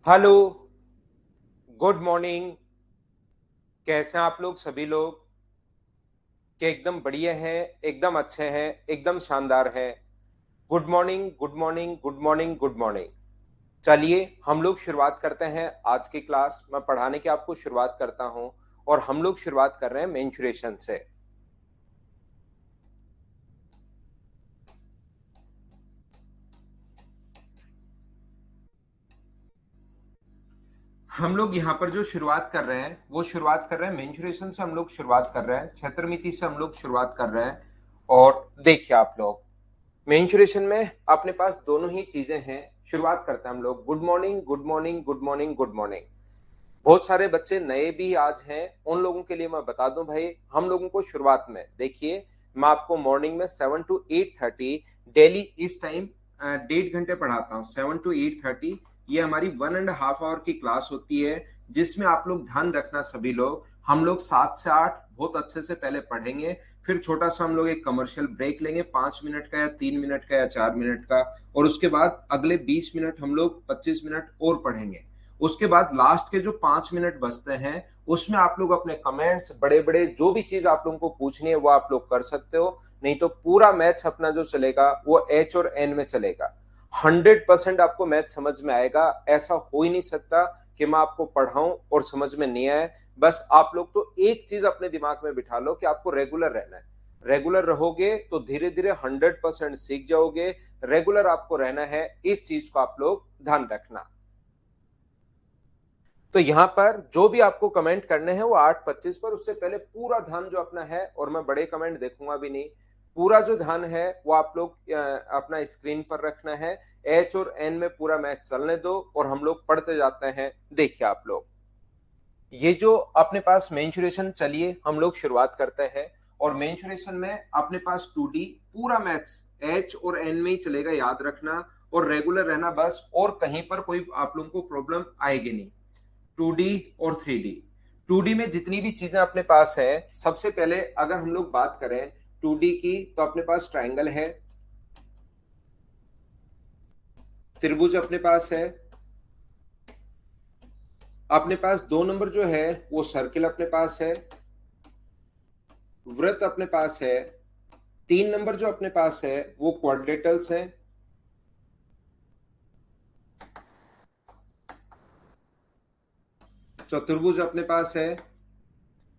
Hello, good morning. कैसे हैं आप लोग सभी लोग? क्या एकदम बढ़िया हैं, एकदम अच्छे हैं, एकदम शानदार हैं? Good morning, good morning, good morning, good morning. चलिए हम लोग शुरुआत करते हैं आज की क्लास। मैं पढ़ाने की आपको शुरुआत करता हूं और हम लोग शुरुआत कर रहे हैं मेंस्ट्रुएशन से। हम लोग यहाँ पर जो शुरुआत कर रहे हैं वो शुरुआत कर रहे हैं मेंस्ट्रुएशन से। हम लोग शुरुआत कर रहे हैं छत्रमिति से, हम लोग शुरुआत कर रहे हैं। और देखिए आप लोग, मेंस्ट्रुएशन में अपने पास दोनों ही चीजें हैं। शुरुआत करते हैं हम लोग। Good morning, good morning, good morning, good morning. बहुत सारे बच्चे नए भी आज हैं, उन लोगों के लिए मैं बता दूं भाई, हम लोगों को शुरुआत में देखिए, मैं आपको मॉर्निंग में 7 to 8:30 डेली इस टाइम 1.5 घंटे पढ़ाता हूँ। 7 to 8:30 ये हमारी 1.5 आवर की क्लास होती है, जिसमें आप लोग ध्यान रखना सभी लोग। हम लोग 7 से 8 बहुत अच्छे से पहले पढ़ेंगे, फिर छोटा सा हम लोग एक कमर्शियल ब्रेक लेंगे, 5 मिनट का या 3 मिनट का या 4 मिनट का, और उसके बाद अगले 20 मिनट हम लोग 25 मिनट और पढ़ेंगे। उसके बाद लास्ट के जो 5 मिनट बचते हैं उसमें आप लोग अपने कमेंट्स, बड़े बड़े जो भी चीज आप लोगों को पूछनी है वो आप लोग कर सकते हो। नहीं तो पूरा मैथ्स अपना जो चलेगा वो एच और एन में चलेगा। 100% आपको मैथ समझ में आएगा। ऐसा हो ही नहीं सकता कि मैं आपको पढ़ाऊं और समझ में नहीं आए। बस आप लोग तो एक चीज अपने दिमाग में बिठा लो कि आपको रेगुलर रहना है। रेगुलर रहोगे तो धीरे धीरे 100% सीख जाओगे। रेगुलर आपको रहना है, इस चीज को आप लोग ध्यान रखना। तो यहां पर जो भी आपको कमेंट करने हैं वो 8:25 पर, उससे पहले पूरा ध्यान जो अपना है, और मैं बड़े कमेंट देखूंगा भी नहीं, पूरा जो ध्यान है वो आप लोग अपना स्क्रीन पर रखना है। एच और एन में पूरा मैच चलने दो और हम लोग पढ़ते जाते हैं। देखिए आप लोग, ये जो अपने पास मेंसुरेशन, चलिए हम लोग शुरुआत करते हैं। और मेंसुरेशन में अपने पास 2D पूरा मैथ्स एच और एन में ही चलेगा, याद रखना। और रेगुलर रहना बस, और कहीं पर कोई आप लोगों को प्रॉब्लम आएगी नहीं। 2D और 3D, 2D में जितनी भी चीजें अपने पास है, सबसे पहले अगर हम लोग बात करें 2D की, तो अपने पास ट्राइंगल है, त्रिभुज अपने पास है, अपने पास 2 नंबर जो है वो सर्किल अपने पास है, वृत्त अपने पास है, 3 नंबर जो अपने पास है वो क्वाड्रिलेटरल्स है, चतुर्भुज अपने पास है।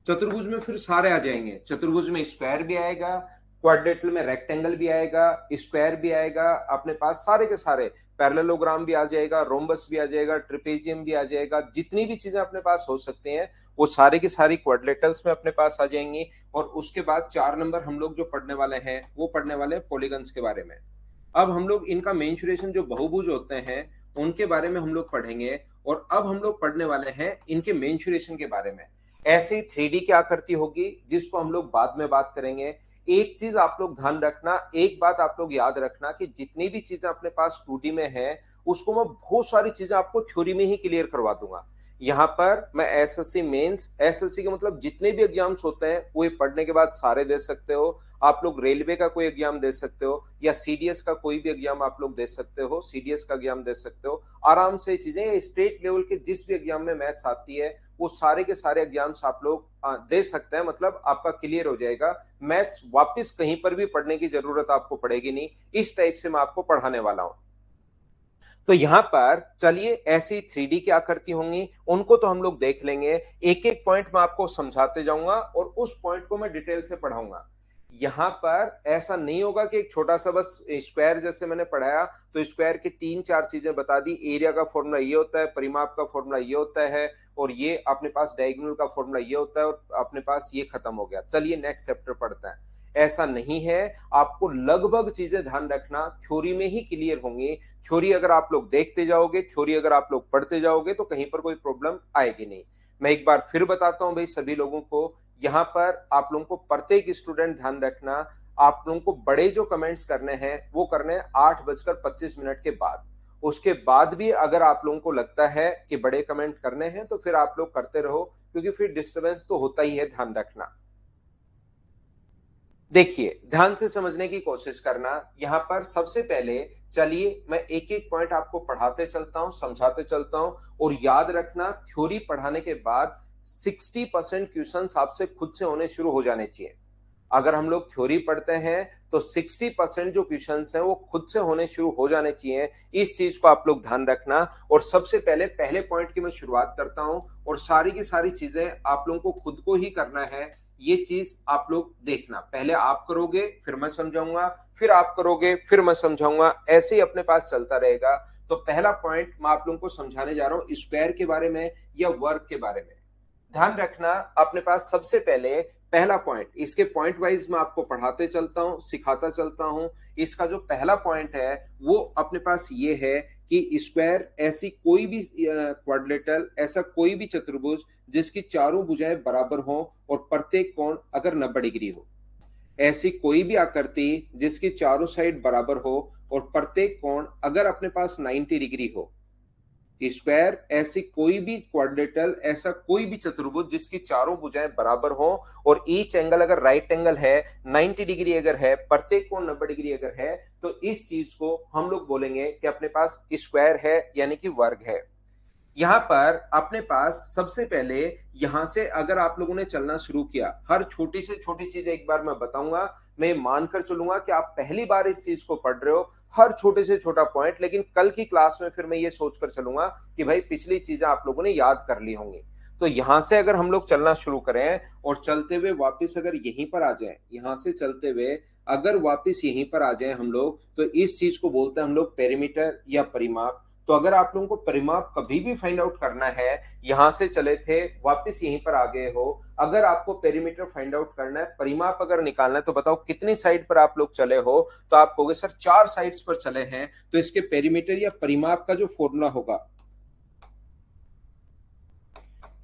चतुर्भुज में फिर सारे आ जाएंगे, चतुर्भुज में स्क्वायर भी आएगा, क्वाड्रेटल में रेक्टेंगल भी आएगा, स्क्वायर भी आएगा, अपने पास सारे के सारे, पैरेललोग्राम भी आ जाएगा, रोम्बस भी आ जाएगा, ट्रिपेजियम भी आ जाएगा। जितनी भी चीजें अपने पास हो सकती हैं वो सारी की सारी क्वाड्रेटल्स में अपने पास आ जाएंगी। और उसके बाद 4 नंबर हम लोग जो पढ़ने वाले हैं वो पढ़ने वाले हैं पॉलीगन्स के बारे में। अब हम लोग इनका मेंसुरेशन, जो बहुभुज होते हैं उनके बारे में हम लोग पढ़ेंगे। और अब हम लोग पढ़ने वाले हैं इनके मेंसुरेशन के बारे में। ऐसे ही 3D की आकृति होगी जिसको हम लोग बाद में बात करेंगे। एक चीज आप लोग ध्यान रखना, एक बात आप लोग याद रखना, कि जितनी भी चीजें अपने पास 2D में है उसको मैं बहुत सारी चीजें आपको थ्योरी में ही क्लियर करवा दूंगा। यहाँ पर मैं एसएससी मेंस, एसएससी के मतलब जितने भी एग्जाम्स होते हैं वो ये पढ़ने के बाद सारे दे सकते हो। आप लोग रेलवे का कोई एग्जाम दे सकते हो, या सीडीएस का कोई भी एग्जाम आप लोग दे सकते हो, सीडीएस का एग्जाम दे सकते हो आराम से। चीजें स्टेट लेवल के जिस भी एग्जाम में मैथ्स आती है वो सारे के सारे एग्जाम्स आप लोग दे सकते हैं। मतलब आपका क्लियर हो जाएगा, मैथ्स वापस कहीं पर भी पढ़ने की जरूरत आपको पड़ेगी नहीं। इस टाइप से मैं आपको पढ़ाने वाला हूं। तो यहाँ पर चलिए, ऐसी 3D की आकृति होंगी, उनको तो हम लोग देख लेंगे। एक एक पॉइंट मैं आपको समझाते जाऊंगा और उस पॉइंट को मैं डिटेल से पढ़ाऊंगा। यहाँ पर ऐसा नहीं होगा कि एक छोटा सा बस स्क्वायर जैसे मैंने पढ़ाया तो स्क्वायर की 3-4 चीजें बता दी, एरिया का फॉर्मूला ये होता है, परिमाप का फॉर्मूला ये होता है, और ये अपने पास डायगोनल का फॉर्मूला ये होता है, और अपने पास ये खत्म हो गया, चलिए नेक्स्ट चैप्टर पढ़ते हैं। ऐसा नहीं है। आपको लगभग चीजें ध्यान रखना, थ्योरी में ही क्लियर होंगी। थ्योरी अगर आप लोग देखते जाओगे, थ्योरी अगर आप लोग पढ़ते जाओगे तो कहीं पर कोई प्रॉब्लम आएगी नहीं। मैं एक बार फिर बताता हूं भाई सभी लोगों को, यहाँ पर आप लोगों को प्रत्येक स्टूडेंट ध्यान रखना, आप लोगों को बड़े जो कमेंट्स करने हैं वो करने हैं 8:25 के बाद। उसके बाद भी अगर आप लोगों को लगता है कि बड़े कमेंट करने हैं तो फिर आप लोग करते रहो, क्योंकि फिर डिस्टर्बेंस तो होता ही है, ध्यान रखना। देखिए, ध्यान से समझने की कोशिश करना। यहाँ पर सबसे पहले चलिए मैं एक-एक पॉइंट आपको पढ़ाते चलता हूँ, समझाते चलता हूँ और याद रखना थ्योरी पढ़ाने के बाद 60% क्वेश्चंस आपसे खुद से होने शुरू हो जाने चाहिए। अगर हम लोग थ्योरी पढ़ते हैं तो 60% जो क्वेश्चंस हैं वो खुद से होने शुरू हो जाने चाहिए। इस चीज को आप लोग ध्यान रखना। और सबसे पहले पहले पॉइंट की मैं शुरुआत करता हूं और सारी की सारी चीजें आप लोगों को खुद को ही करना है। ये चीज आप लोग देखना, पहले आप करोगे फिर मैं समझाऊंगा, फिर आप करोगे फिर मैं समझाऊंगा, ऐसे ही अपने पास चलता रहेगा। तो पहला पॉइंट मैं आप लोगों को समझाने जा रहा हूं स्क्वायर के बारे में या वर्ग के बारे में। ध्यान रखना अपने पास सबसे पहले पहला पॉइंट, इसके पॉइंट वाइज मैं आपको पढ़ाते चलता हूं, सिखाता चलता हूं। इसका जो पहला पॉइंट है वो अपने पास ये है कि स्क्वायर ऐसी कोई भी क्वाड्रिलेटरल, ऐसा कोई भी चतुर्भुज जिसकी चारों भुजाएं बराबर हो और प्रत्येक कोण अगर 90 डिग्री हो। ऐसी कोई भी आकृति जिसकी चारों साइड बराबर हो और प्रत्येक कोण अगर अपने पास 90 डिग्री हो। स्क्वायर ऐसी कोई भी क्वाड्रेटल, ऐसा कोई भी चतुर्भुज जिसकी चारों भुजाएं बराबर हो और ईच एंगल अगर राइट एंगल है, 90 डिग्री अगर है, प्रत्येक कोण 90 डिग्री अगर है, तो इस चीज को हम लोग बोलेंगे कि अपने पास स्क्वायर है यानी कि वर्ग है। यहाँ पर अपने पास सबसे पहले यहां से अगर आप लोगों ने चलना शुरू किया, हर छोटी से छोटी चीज एक बार मैं बताऊंगा। मैं मानकर चलूंगा कि आप पहली बार इस चीज को पढ़ रहे हो, हर छोटे से छोटा पॉइंट, लेकिन कल की क्लास में फिर मैं ये सोचकर चलूंगा कि भाई पिछली चीजें आप लोगों ने याद कर ली होंगी। तो यहां से अगर हम लोग चलना शुरू करें और चलते हुए वापिस अगर यहीं पर आ जाए, यहां से चलते हुए अगर वापिस यहीं पर आ जाए हम लोग, तो इस चीज को बोलते हैं हम लोग पेरीमीटर या परिमाप। तो अगर आप लोगों को परिमाप कभी भी फाइंड आउट करना है, यहां से चले थे वापस यहीं पर आ गए हो, अगर आपको पेरीमीटर फाइंड आउट करना है, परिमाप अगर निकालना है, तो बताओ कितनी साइड पर आप लोग चले हो। तो आप कहोगे सर 4 साइड्स पर चले हैं। तो इसके पेरीमीटर या परिमाप का जो फॉर्मूला होगा,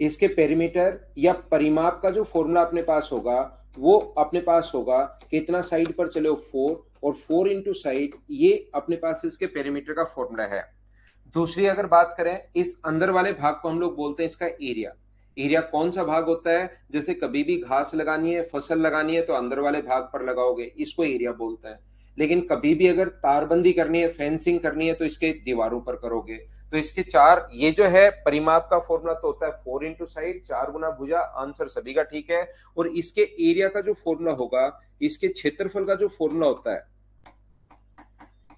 इसके पेरीमीटर या परिमाप का जो फॉर्मूला अपने पास होगा, वो अपने पास होगा कितना साइड पर चले हो 4, और 4 इंटू साइड, ये अपने पास इसके पेरीमीटर का फॉर्मूला है। दूसरी अगर बात करें, इस अंदर वाले भाग को हम लोग बोलते हैं इसका एरिया। एरिया कौन सा भाग होता है? जैसे कभी भी घास लगानी है, फसल लगानी है, तो अंदर वाले भाग पर लगाओगे, इसको एरिया बोलते हैं। लेकिन कभी भी अगर तारबंदी करनी है, फेंसिंग करनी है, तो इसके दीवारों पर करोगे। तो इसके चार, ये जो है परिमाप का फॉर्मूला तो होता है 4 इंटू साइड, 4 गुना भुजा। आंसर सभी का ठीक है। और इसके एरिया का जो फॉर्मूला होगा, इसके क्षेत्रफल का जो फॉर्मूला होता है,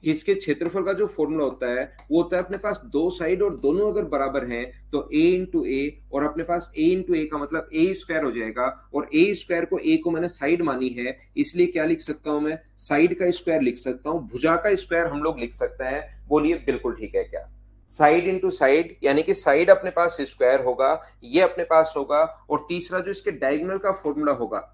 इसके क्षेत्रफल का जो फॉर्मूला होता है वो होता है अपने पास दो साइड और दोनों अगर बराबर हैं तो a इंटू ए, और अपने पास a इंटू ए का मतलब a स्क्वायर हो जाएगा। और a स्क्वायर को, a को मैंने साइड मानी है, इसलिए क्या लिख सकता हूं मैं? साइड का स्क्वायर लिख सकता हूं, भुजा का स्क्वायर हम लोग लिख सकते हैं। बोलिए बिल्कुल ठीक है क्या? साइड इंटू साइड यानी कि साइड अपने पास स्क्वायर होगा, ये अपने पास होगा। और तीसरा जो इसके डायगोनल का फॉर्मूला होगा,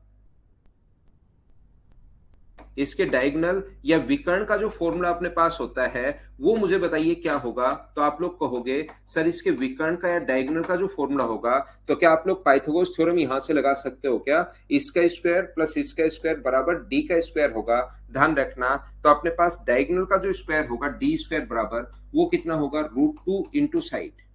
इसके डायगोनल या विकर्ण का जो फॉर्मूला अपने पास होता है, वो मुझे बताइए क्या होगा। तो आप लोग कहोगे सर इसके विकर्ण का या डायगोनल का जो फॉर्मूला होगा, तो क्या आप लोग पाइथागोरस थ्योरम यहां से लगा सकते हो क्या? इसका स्क्वायर प्लस इसका स्क्वायर बराबर डी का स्क्वायर होगा। ध्यान रखना, तो अपने पास डायगोनल का जो स्क्वायर होगा डी स्क्वायर बराबर, वो कितना होगा? √2 इंटू साइड।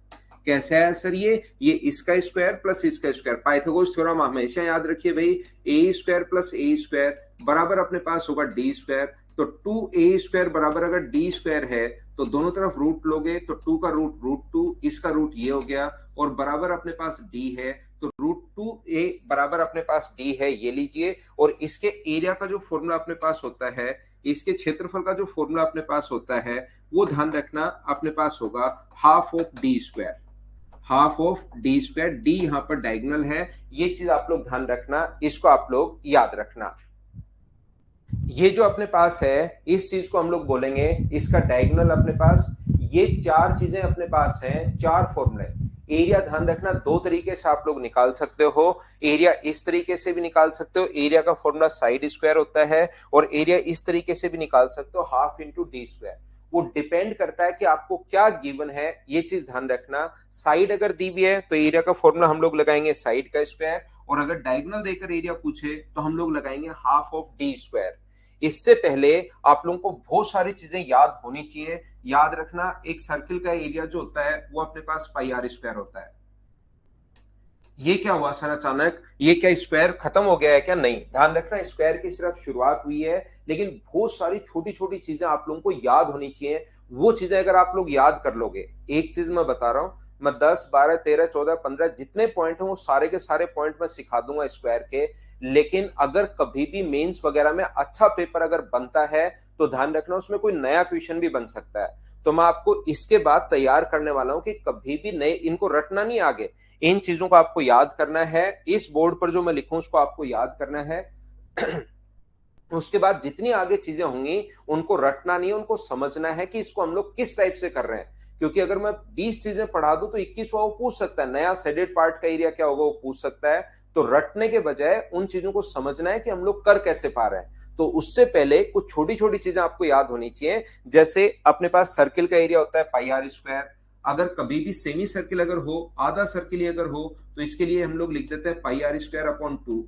कैसा है सर ये इसका स्क्वायर प्लस इसका स्क्वायर। पाइथागोरस थ्योरम हमेशा याद रखिए भाई, ए स्क्वायर प्लस ए स्क्वायर बराबर अपने पास होगा डी स्क्वायर। तो 2a स्क्वायर बराबर अगर डी स्क्वायर है, तो दोनों तरफ रूट लोगे तो 2 का रूट √2, इसका रूट ये हो गया, और बराबर अपने पास d है, तो √2a बराबर अपने पास d है, ये लीजिए। और इसके एरिया का जो फॉर्मूला अपने पास होता है, इसके क्षेत्रफल का जो फॉर्मूला अपने पास होता है, वो ध्यान रखना अपने पास होगा half of D square. Half of D square, D यहां पर डायगोनल है, ये चीज आप लोग ध्यान रखना, इसको आप लोग याद रखना। ये जो अपने पास है, इस चीज को हम लोग बोलेंगे इसका डायगोनल अपने पास। ये चार चीजें अपने पास हैं, चार फॉर्मूले। एरिया ध्यान रखना, दो तरीके से आप लोग निकाल सकते हो। एरिया इस तरीके से भी निकाल सकते हो, एरिया का फॉर्मूला साइड स्क्वायर होता है। और एरिया इस तरीके से भी निकाल सकते हो, हाफ इंटू डी स्क्वायर। वो डिपेंड करता है कि आपको क्या गिवन है, ये चीज ध्यान रखना। साइड अगर दी हुई है तो एरिया का फॉर्मूला हम लोग लगाएंगे साइड का स्क्वायर, और अगर डायगोनल देकर एरिया पूछे तो हम लोग लगाएंगे हाफ ऑफ डी स्क्वायर। इससे पहले आप लोगों को बहुत सारी चीजें याद होनी चाहिए। याद रखना, एक सर्किल का एरिया जो होता है वो अपने पास पाई आर स्क्वायर होता है। ये क्या हुआ सर अचानक, ये क्या स्क्वायर खत्म हो गया है क्या? नहीं, ध्यान रखना स्क्वायर की सिर्फ शुरुआत हुई है, लेकिन बहुत सारी छोटी छोटी चीजें आप लोगों को याद होनी चाहिए। वो चीजें अगर आप लोग याद कर लोगे, एक चीज मैं बता रहा हूं, मैं 10 12 13 14 15 जितने पॉइंट हैं वो सारे के सारे पॉइंट मैं सिखा दूंगा स्क्वायर के। लेकिन अगर कभी भी मेंस वगैरह में अच्छा पेपर अगर बनता है तो ध्यान रखना उसमें कोई नया क्वेश्चन भी बन सकता है। तो मैं आपको इसके बाद तैयार करने वाला हूं कि कभी भी नए इनको रटना नहीं, आगे इन चीजों को आपको याद करना है, इस बोर्ड पर जो मैं लिखूं उसको आपको याद करना है। उसके बाद जितनी आगे चीजें होंगी उनको रटना नहीं, उनको समझना है कि इसको हम लोग किस टाइप से कर रहे हैं। क्योंकि अगर मैं 20 चीजें पढ़ा दूं तो 21वां वो पूछ सकता है, नया शेडेड पार्ट का एरिया क्या होगा वो पूछ सकता है। तो रटने के बजाय उन चीजों को समझना है कि हम लोग कर कैसे पा रहे हैं। तो उससे पहले कुछ छोटी छोटी चीजें आपको याद होनी चाहिए। जैसे अपने पास सर्किल का एरिया होता है पाई आर स्क्वायर, अगर कभी भी सेमी सर्किल अगर हो, आधा सर्किल ही अगर हो, तो इसके लिए हम लोग लिख देते हैं पाई आर स्क्वायर अपॉन 2।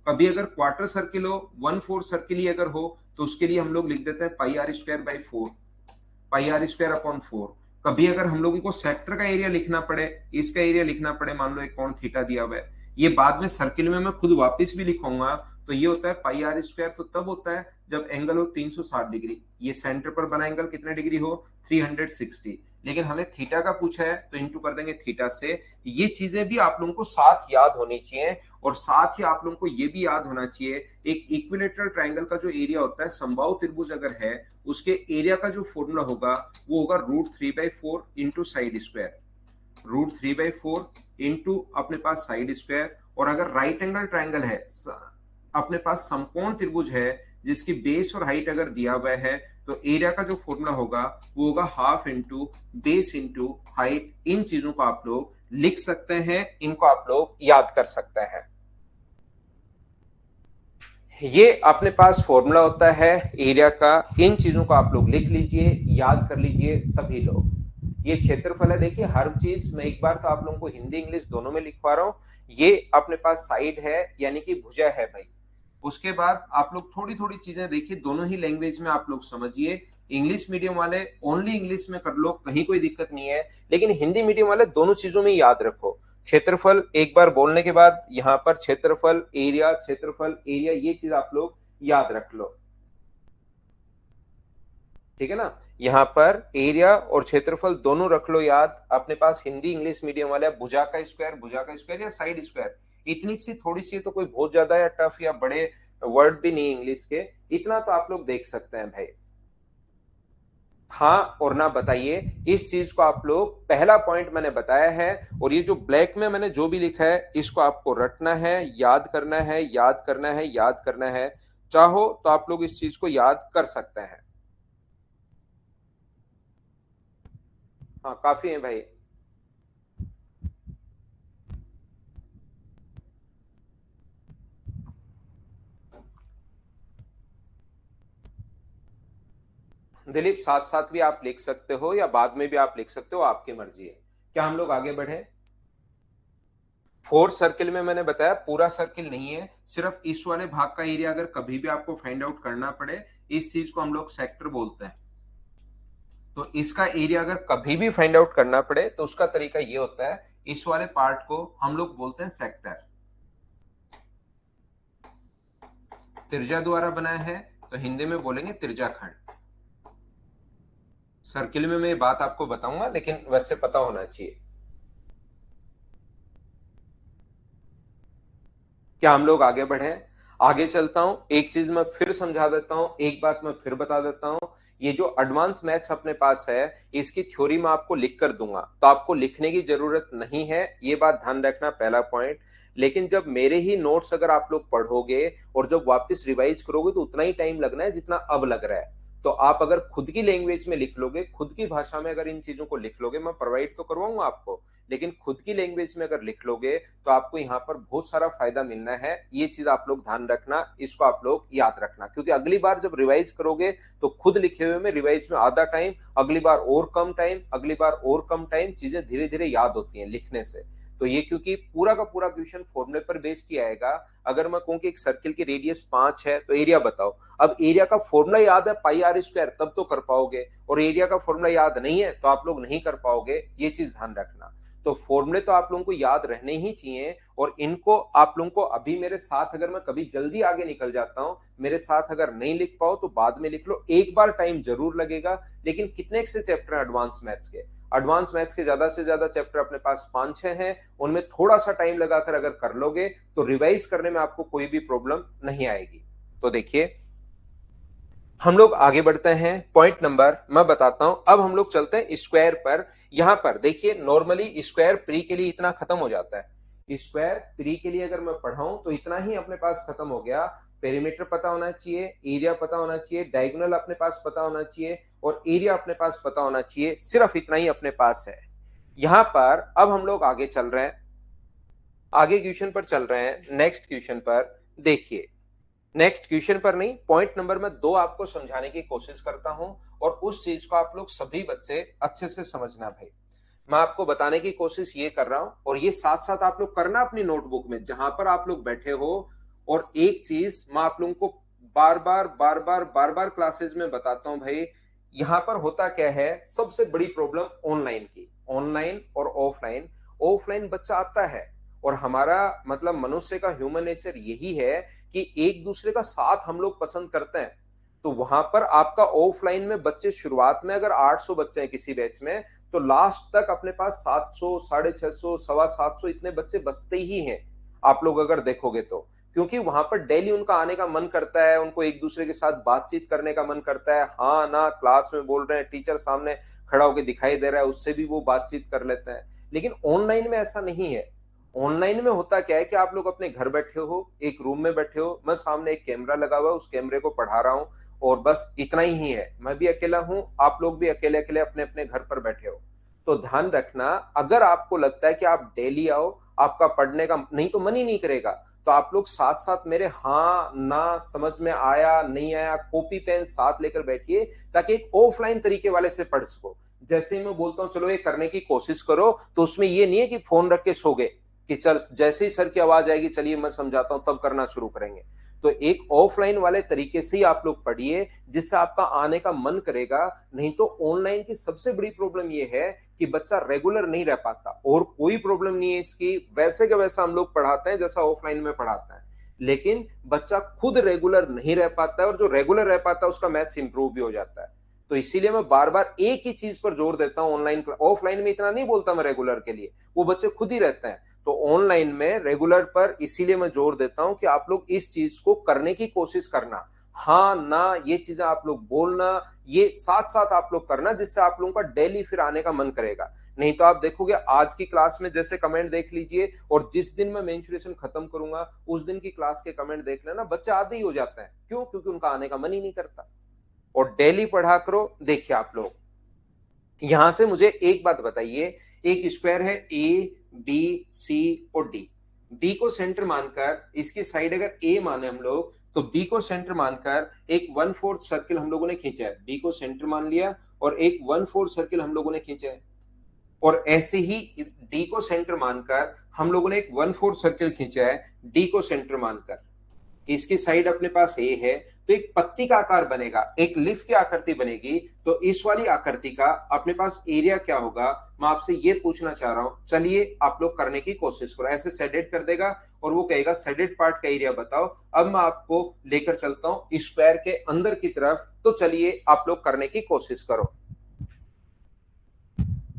कभी अगर क्वार्टर सर्किल हो, 1/4 सर्किल ही अगर हो, तो उसके लिए हम लोग लिख देते हैं pi are square by 4, pi are square upon 4। कभी अगर हम लोगों को सेक्टर का एरिया लिखना पड़े, इसका एरिया लिखना पड़े, मान लो एक कोण थीटा दिया हुआ है, ये बाद में सर्किल में मैं खुद वापस भी लिखूंगा, तो ये होता है पाई आर स्क्वायर। तो तब होता है जब एंगल हो 360 डिग्री, ये सेंटर पर बना एंगल कितने डिग्री हो, 360। लेकिन हमें थीटा का पूछा है तो इंटू कर देंगे थीटा से। ये चीजें भी आप लोगों को साथ याद होनी चाहिए। और साथ ही आप लोगों को ये भी याद होना चाहिए, एक इक्विलेटरल ट्रायंगल का जो एरिया होता है, समबाहु त्रिभुज अगर है, उसके एरिया का जो फॉर्मूला होगा वो होगा √3/4 इंटू साइड स्क्वायर, √3/4 इंटू अपने पास साइड स्क्वायर। और अगर राइट एंगल ट्रायंगल है, अपने पास समकोण त्रिभुज है जिसकी बेस और हाइट अगर दिया हुआ है, तो एरिया का जो फॉर्मूला होगा वो होगा half into base into height. इन चीजों को आप लोग लिख सकते हैं, इनको आप लोग याद कर सकते हैं। ये अपने पास फॉर्मूला होता है एरिया का, इन चीजों को आप लोग लिख लीजिए, याद कर लीजिए सभी लोग। ये क्षेत्रफल है, देखिए हर चीज मैं एक बार तो आप लोगों को हिंदी इंग्लिश दोनों में लिखवा रहा हूं। ये अपने पास साइड है यानी कि भुजा है भाई। उसके बाद आप लोग थोड़ी थोड़ी चीजें देखिए, दोनों ही लैंग्वेज में आप लोग समझिए। इंग्लिश मीडियम वाले ओनली इंग्लिश में कर लो, कहीं कोई दिक्कत नहीं है, लेकिन हिंदी मीडियम वाले दोनों चीजों में याद रखो। क्षेत्रफल एक बार बोलने के बाद यहां पर क्षेत्रफल एरिया ये चीज आप लोग याद रख लो, ठीक है ना। यहाँ पर एरिया और क्षेत्रफल दोनों रख लो याद। अपने पास हिंदी इंग्लिश मीडियम वाले भुजा का स्क्वायर या साइड स्क्वायर, इतनी सी थोड़ी सी तो कोई बहुत ज्यादा या टफ या बड़े वर्ड भी नहीं इंग्लिश के, इतना तो आप लोग देख सकते हैं भाई। हाँ और ना बताइए, इस चीज को आप लोग, पहला पॉइंट मैंने बताया है, और ये जो ब्लैक में मैंने जो भी लिखा है इसको आपको रटना है, याद करना है, याद करना है, याद करना है। चाहो तो आप लोग इस चीज को याद कर सकते हैं। हाँ काफी है भाई। दिलीप साथ साथ भी आप लिख सकते हो या बाद में भी आप लिख सकते हो, आपकी मर्जी है। क्या हम लोग आगे बढ़े? फोर्थ सर्किल में मैंने बताया पूरा सर्किल नहीं है, सिर्फ इस वाले भाग का एरिया अगर कभी भी आपको फाइंड आउट करना पड़े, इस चीज को हम लोग सेक्टर बोलते हैं। तो इसका एरिया अगर कभी भी फाइंड आउट करना पड़े तो उसका तरीका ये होता है, इस वाले पार्ट को हम लोग बोलते हैं सेक्टर। त्रिज्या द्वारा बनाया है तो हिंदी में बोलेंगे त्रिज्याखंड। सर्किल में मैं ये बात आपको बताऊंगा, लेकिन वैसे पता होना चाहिए। क्या हम लोग आगे बढ़े? आगे चलता हूं, एक चीज मैं फिर समझा देता हूं, एक बात मैं फिर बता देता हूं। ये जो एडवांस मैथ्स अपने पास है, इसकी थ्योरी मैं आपको लिख कर दूंगा, तो आपको लिखने की जरूरत नहीं है, ये बात ध्यान रखना, पहला पॉइंट। लेकिन जब मेरे ही नोट्स अगर आप लोग पढ़ोगे और जब वापस रिवाइज करोगे तो उतना ही टाइम लगना है जितना अब लग रहा है। तो आप अगर खुद की लैंग्वेज में लिख लोगे, खुद की भाषा में अगर इन चीजों को लिख लोगे, मैं प्रोवाइड तो करवाऊंगा आपको, लेकिन खुद की लैंग्वेज में अगर लिख लोगे तो आपको यहाँ पर बहुत सारा फायदा मिलना है। ये चीज आप लोग ध्यान रखना, इसको आप लोग याद रखना, क्योंकि अगली बार जब रिवाइज करोगे तो खुद लिखे हुए में रिवाइज में आधा टाइम, अगली बार और कम टाइम, अगली बार और कम टाइम, चीजें धीरे धीरे याद होती हैं लिखने से। तो ये क्योंकि पूरा का पूरा क्वेश्चन फॉर्मूले पर बेस्ड ही आएगा। अगर मैं कहूं कि एक सर्किल की रेडियस 5 है तो एरिया बताओ, अब एरिया का फॉर्मूला याद है पाई आर स्क्वायर, तब तो कर पाओगे, और एरिया का फॉर्मूला याद नहीं है तो आप लोग नहीं कर पाओगे, ये चीज ध्यान रखना। तो फॉर्मूले तो आप लोगों को याद रहने ही चाहिए, और इनको आप लोगों को अभी मेरे साथ, अगर मैं कभी जल्दी आगे निकल जाता हूं, मेरे साथ अगर नहीं लिख पाओ तो बाद में लिख लो, एक बार टाइम जरूर लगेगा। लेकिन कितने से चैप्टर एडवांस मैथ्स के, एडवांस मैथ्स के ज्यादा से ज्यादा चैप्टर अपने पास 5-6 हैं, उनमें थोड़ा सा टाइम लगाकर अगर कर लोगे तो रिवाइज करने में आपको कोई भी प्रॉब्लम नहीं आएगी। तो देखिए हम लोग आगे बढ़ते हैं, पॉइंट नंबर मैं बताता हूं। अब हम लोग चलते हैं स्क्वायर पर। यहां पर देखिए नॉर्मली स्क्वायर प्री के लिए इतना खत्म हो जाता है, स्क्वायर प्री के लिए अगर मैं पढ़ाऊं तो इतना ही अपने पास खत्म हो गया। पेरीमीटर पता होना चाहिए, एरिया पता होना चाहिए, डायगोनल अपने पास पता होना चाहिए, और एरिया अपने पास पता होना चाहिए, सिर्फ इतना ही अपने पास है। यहां पर अब हम लोग आगे चल रहे हैं, आगे क्वेश्चन पर चल रहे हैं, नेक्स्ट क्वेश्चन पर। देखिए नेक्स्ट क्वेश्चन पर नहीं, पॉइंट नंबर में 2 आपको समझाने की कोशिश करता हूं, और उस चीज को आप लोग सभी बच्चे अच्छे से समझना भाई। मैं आपको बताने की कोशिश ये कर रहा हूं, और ये साथ साथ आप लोग करना अपनी नोटबुक में जहां पर आप लोग बैठे हो। और एक चीज मैं आप लोगों को बार बार क्लासेस में बताता हूं भाई, यहां पर होता क्या है, सबसे बड़ी प्रॉब्लम ऑनलाइन की, ऑनलाइन और ऑफलाइन। ऑफलाइन बच्चा आता है, और हमारा मतलब मनुष्य का ह्यूमन नेचर यही है कि एक दूसरे का साथ हम लोग पसंद करते हैं। तो वहां पर आपका ऑफलाइन में बच्चे शुरुआत में अगर 800 बच्चे हैं किसी बैच में, तो लास्ट तक अपने पास 700, 650, 750 इतने बच्चे बचते ही हैं, आप लोग अगर देखोगे तो। क्योंकि वहां पर डेली उनका आने का मन करता है, उनको एक दूसरे के साथ बातचीत करने का मन करता है, हाँ ना क्लास में बोल रहे हैं, टीचर सामने खड़ा होकर दिखाई दे रहा है, उससे भी वो बातचीत कर लेते हैं। लेकिन ऑनलाइन में ऐसा नहीं है। ऑनलाइन में होता क्या है कि आप लोग अपने घर बैठे हो, एक रूम में बैठे हो, मैं सामने एक कैमरा लगा हुआ है, उस कैमरे को पढ़ा रहा हूं, और बस इतना ही है। मैं भी अकेला हूं, आप लोग भी अकेले अकेले अपने अपने घर पर बैठे हो। तो ध्यान रखना, अगर आपको लगता है कि आप डेली आओ, आपका पढ़ने का नहीं तो मन ही नहीं करेगा, तो आप लोग साथ साथ मेरे हाँ ना, समझ में आया नहीं आया, कॉपी पेन साथ लेकर बैठिए, ताकि एक ऑफलाइन तरीके वाले से पढ़ सको। जैसे ही मैं बोलता हूं चलो ये करने की कोशिश करो, तो उसमें ये नहीं है कि फोन रख के सो गए, कि चल जैसे ही सर की आवाज आएगी चलिए मैं समझाता हूं तब करना शुरू करेंगे। तो एक ऑफलाइन वाले तरीके से ही आप लोग पढ़िए, जिससे आपका आने का मन करेगा। नहीं तो ऑनलाइन की सबसे बड़ी प्रॉब्लम ये है कि बच्चा रेगुलर नहीं रह पाता, और कोई प्रॉब्लम नहीं है इसकी, वैसे का वैसा हम लोग पढ़ाते हैं जैसा ऑफलाइन में पढ़ाते हैं। लेकिन बच्चा खुद रेगुलर नहीं रह पाता है, और जो रेगुलर रह पाता है उसका मैथ्स इंप्रूव भी हो जाता है। तो इसीलिए मैं बार बार एक ही चीज पर जोर देता हूं, ऑनलाइन ऑफलाइन में इतना नहीं बोलता मैं रेगुलर के लिए, वो बच्चे खुद ही रहते हैं। तो ऑनलाइन में रेगुलर पर इसीलिए मैं जोर देता हूं कि आप लोग इस चीज को करने की कोशिश करना, हाँ ना ये चीजें आप लोग बोलना, ये साथ साथ आप लोग करना, जिससे आप लोगों का डेली फिर आने का मन करेगा। नहीं तो आप देखोगे आज की क्लास में जैसे कमेंट देख लीजिए, और जिस दिन मैं मेंसुरेशन खत्म करूंगा उस दिन की क्लास के कमेंट देख लेना, बच्चे आधे ही हो जाते हैं। क्यों? क्योंकि उनका आने का मन ही नहीं करता। और डेली पढ़ा करो। देखिए आप लोग यहां से मुझे एक बात बताइए, एक स्क्वायर है ए बी सी और डी, बी को सेंटर मानकर, इसकी साइड अगर ए माने हम लोग, तो बी को सेंटर मानकर एक 1/4 सर्किल हम लोगों ने खींचा है, बी को सेंटर मान लिया और एक 1/4 सर्किल हम लोगों ने खींचा है। और ऐसे ही डी को सेंटर मानकर हम लोगों ने एक 1/4 सर्किल खींचा है, डी को सेंटर मानकर। इसकी साइड अपने पास ए है, तो एक पत्ती का आकार बनेगा, एक लीफ की आकृति बनेगी। तो इस वाली आकृति का अपने पास एरिया क्या होगा, मैं आपसे ये पूछना चाह रहा हूं। चलिए आप लोग करने की कोशिश करो। ऐसे शेडेड कर देगा और वो कहेगा शेडेड पार्ट का एरिया बताओ। अब मैं आपको लेकर चलता हूं स्क्वायर के अंदर की तरफ, तो चलिए आप लोग करने की कोशिश करो।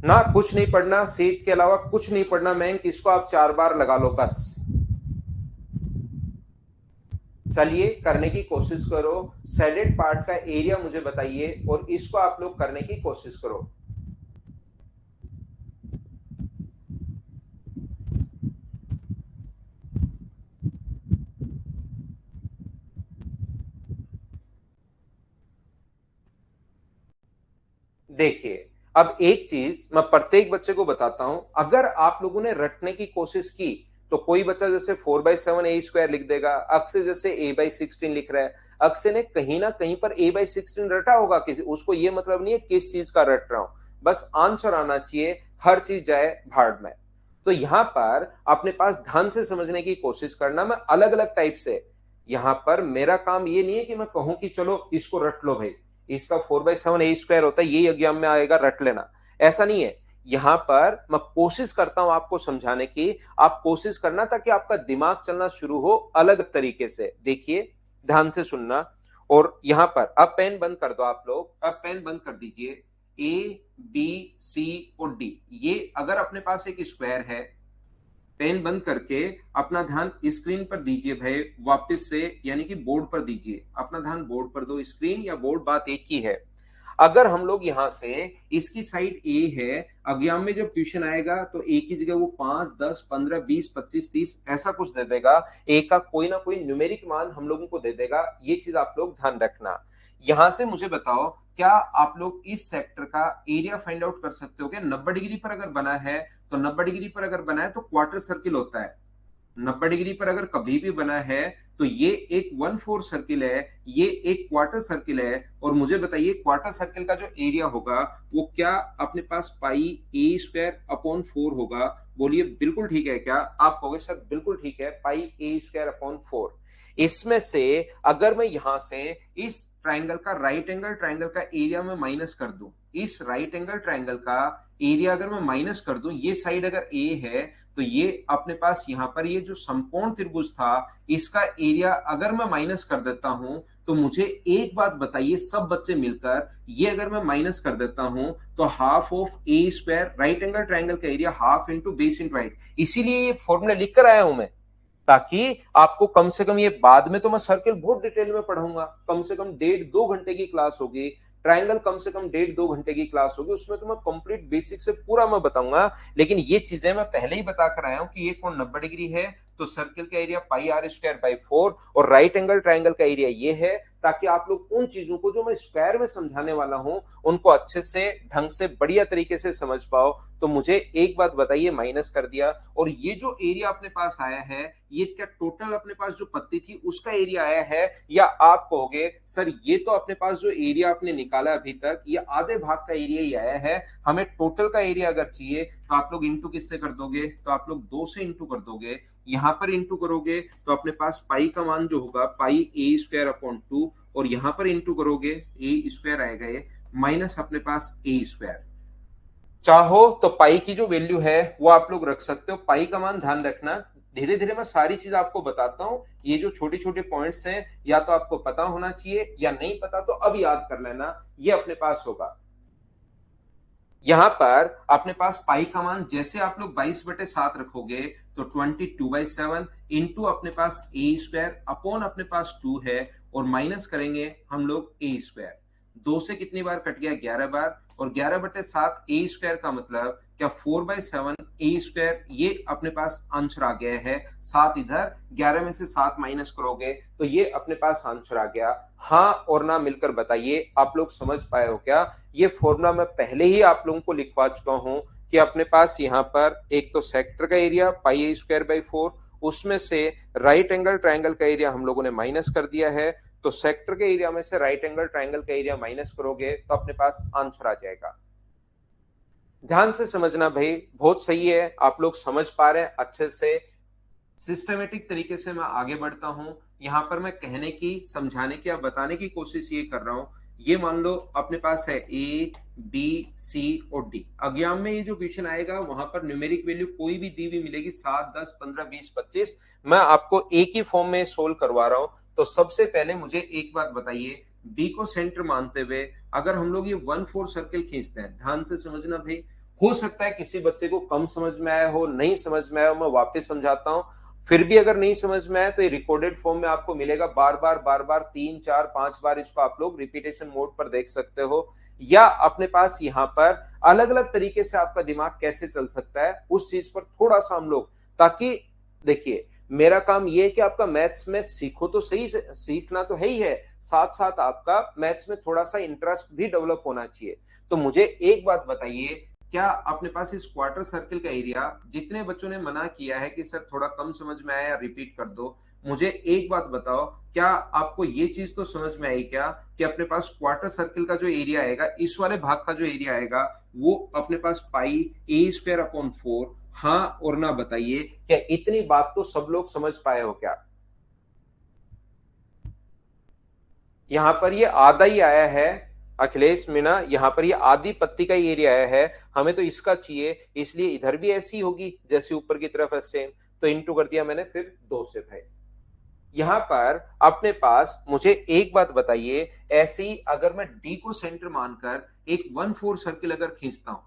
ना कुछ नहीं पढ़ना, सीट के अलावा कुछ नहीं पढ़ना मैं, इसको आप 4 बार लगा लो बस। चलिए करने की कोशिश करो, सैडेड पार्ट का एरिया मुझे बताइए और इसको आप लोग करने की कोशिश करो। देखिए अब एक चीज मैं प्रत्येक बच्चे को बताता हूं, अगर आप लोगों ने रटने की कोशिश की तो कोई बच्चा जैसे 4/7 ए स्क्वायर लिख देगा, अक्षय जैसे a/16 लिख रहा है, अक्षय ने कहीं ना कहीं पर a/16 रटा होगा किसी, उसको ये मतलब नहीं है किस चीज का रट रहा हूं, बस आंसर आना चाहिए, हर चीज जाए भाड़ में। तो यहां पर अपने पास ध्यान से समझने की कोशिश करना, मैं अलग अलग टाइप से, यहां पर मेरा काम ये नहीं है कि मैं कहूं कि चलो इसको रट लो भाई, इसका 4/7 ए स्क्वायर होता है, यही एग्जाम में आएगा रट लेना, ऐसा नहीं है। यहां पर मैं कोशिश करता हूं आपको समझाने की, आप कोशिश करना ताकि आपका दिमाग चलना शुरू हो अलग तरीके से। देखिए, ध्यान से सुनना। और यहां पर अब पेन बंद कर दो आप लोग, अब पेन बंद कर दीजिए। ए बी सी और डी, ये अगर अपने पास एक स्क्वायर है, पेन बंद करके अपना ध्यान स्क्रीन पर दीजिए भाई, वापस से, यानी कि बोर्ड पर दीजिए। अपना ध्यान बोर्ड पर दो, स्क्रीन या बोर्ड बात एक ही है। अगर हम लोग यहां से, इसकी साइड ए है, एग्जाम में जब क्वेश्चन आएगा तो ए की जगह वो 5 10 15 20 25 30 ऐसा कुछ दे देगा। ए का कोई ना कोई न्यूमेरिक मान हम लोगों को दे देगा। ये चीज आप लोग ध्यान रखना। यहां से मुझे बताओ, क्या आप लोग इस सेक्टर का एरिया फाइंड आउट कर सकते हो? क्या 90 डिग्री पर अगर बना है, तो 90 डिग्री पर अगर बना है तो क्वार्टर सर्किल होता है। 90 डिग्री पर अगर कभी भी बना है तो ये एक 1/4 सर्किल है, ये एक क्वार्टर सर्किल है। और मुझे बताइए, क्वार्टर सर्किल का जो एरिया होगा वो क्या अपने पास पाई ए स्क्वायर अपॉन 4 होगा? बोलिए बिल्कुल ठीक है क्या? आप कहोगे सर बिल्कुल ठीक है, पाई ए स्क्वायर अपॉन 4। इसमें से अगर मैं यहां से इस ट्राइंगल का, राइट एंगल ट्राइंगल का एरिया में माइनस कर दूं, इस राइट एंगल ट्राइंगल का एरिया अगर मैं माइनस कर दूं, ये साइड अगर ए है तो ये अपने पास यहां पर ये जो समकोण त्रिभुज था, इसका एरिया अगर मैं माइनस कर देता हूं, तो मुझे एक बात बताइए सब बच्चे मिलकर, ये अगर मैं माइनस कर देता हूं तो half of A square, right angle triangle का area half into base into height. इसीलिए ये फॉर्मूला लिख कर आया हूं मैं, ताकि आपको कम से कम, ये बाद में तो मैं सर्किल बहुत डिटेल में पढ़ाऊंगा, कम से कम 1.5-2 घंटे की क्लास होगी। ट्राइंगल कम से कम 1.5-2 घंटे की क्लास होगी, उसमें तो मैं कंप्लीट बेसिक से पूरा मैं बताऊंगा। लेकिन ये चीजें मैं पहले ही बता कर आया हूं कि ये कोण 90 डिग्री है, तो सर्किल का area pi are square by 4, और राइट एंगल ट्राइंगल का एरिया ये है, ताकि आप लोग उन चीजों को जो मैं स्क्वायर में समझाने वाला हूं उनको अच्छे से, ढंग से, बढ़िया तरीके से समझ पाओ। तो मुझे एक बात बताइए, माइनस कर दिया, और ये जो एरिया अपने पास आया है, ये क्या टोटल अपने पास जो पत्ती थी उसका एरिया आया है, या आप कहोगे सर ये तो अपने पास जो एरिया आपने निकाला अभी तक, ये आधे भाग का एरिया ही आया है, हमें टोटल का एरिया अगर चाहिए तो आप लोग इंटू किससे कर दोगे? तो आप लोग 2 से इंटू कर दोगे। यहां पर इंटू करोगे तो अपने पास पाई का मान जो होगा, पाई ए स्क्वायर अपॉन 2, और यहां पर इंटू करोगे ए स्क्वायर आएगा ये, माइनस अपने पास ए स्क्वायर। चाहो तो पाई की जो वैल्यू है वो आप लोग रख सकते हो, पाई का मान ध्यान रखना। धीरे धीरे मैं सारी चीज आपको बताता हूं, ये जो छोटे छोटे पॉइंट्स हैं या तो आपको पता होना चाहिए, या नहीं पता तो अब याद कर लेना, ये अपने पास होगा। यहां पर अपने पास पाई का मान जैसे आप लोग 22/7 रखोगे, तो 22/7 इंटू अपने पास ए स्क्वायर अपॉन अपने पास 2 है, और माइनस करेंगे हम लोग ए स्क्वायर। 2 से कितनी बार कट गया? 11 बार। और 11/7 ए स्क्वायर का मतलब क्या? 4/7 ए स्क्वायर, ये अपने पास आंसर आ गया है। 7 इधर, 11 में से 7 माइनस करोगे तो ये अपने पास आंसर आ गया। हाँ और ना मिलकर बताइए, आप लोग समझ पाए हो क्या? ये फॉर्मूला मैं पहले ही आप लोगों को लिखवा चुका हूं कि अपने पास यहां पर एक तो सेक्टर का area pi A square by 4, उसमें से राइट एंगल ट्राइंगल का एरिया हम लोगों ने माइनस कर दिया है, तो सेक्टर के एरिया में से राइट एंगल ट्राइंगल का एरिया माइनस करोगे तो अपने पास आंसर आ जाएगा। ध्यान से समझना भाई, बहुत सही है, आप लोग समझ पा रहे हैं अच्छे से। सिस्टमेटिक तरीके से मैं आगे बढ़ता हूं। यहां पर मैं कहने की, समझाने की या बताने की कोशिश ये कर रहा हूं, ये मान लो अपने पास है ए बी सी और डी। एग्जाम में ये जो क्वेश्चन आएगा वहां पर न्यूमेरिक वैल्यू कोई भी दी हुई मिलेगी, 7 10 15 20 25, मैं आपको एक ही फॉर्म में सोल्व करवा रहा हूं। तो सबसे पहले मुझे एक बात बताइए, बी को सेंटर मानते हुए अगर हम लोग ये 1/4 सर्किल खींचते हैं, ध्यान से समझना भाई, हो सकता है किसी बच्चे को कम समझ में आया हो, नहीं समझ में आया हो, मैं वापस समझाता हूं। फिर भी अगर नहीं समझ में आए तो ये रिकॉर्डेड फॉर्म में आपको मिलेगा, बार बार 3 4 5 बार इसको आप लोग रिपीटेशन मोड पर देख सकते हो, या अपने पास यहाँ पर अलग अलग तरीके से आपका दिमाग कैसे चल सकता है उस चीज पर थोड़ा सा हम लोग, ताकि देखिए मेरा काम ये है कि आपका मैथ्स में सीखो तो सही से, सीखना तो है ही है, साथ साथ आपका मैथ्स में थोड़ा सा इंटरेस्ट भी डेवलप होना चाहिए। तो मुझे एक बात बताइए, क्या अपने पास इस क्वार्टर सर्किल का एरिया, जितने बच्चों ने मना किया है कि सर थोड़ा कम समझ में आया, रिपीट कर दो, मुझे एक बात बताओ, क्या आपको ये चीज तो समझ में आई क्या कि अपने पास क्वार्टर सर्किल का जो एरिया आएगा, इस वाले भाग का जो एरिया आएगा वो अपने पास पाई ए स्क्वायर अपॉन 4? हाँ और ना बताइए, क्या इतनी बात तो सब लोग समझ पाए हो क्या? यहां पर ये आधा ही आया है, अखिलेश मीना, यहाँ पर ये आधी पत्ती का एरिया है, हमें तो इसका चाहिए, इसलिए इधर भी ऐसी होगी जैसे ऊपर की तरफ है सेम, तो इनटू कर दिया मैंने फिर 2 से भाई। यहां पर अपने पास मुझे एक बात बताइए, ऐसे ही अगर मैं डी को सेंटर मानकर एक 1/4 सर्किल अगर खींचता हूं,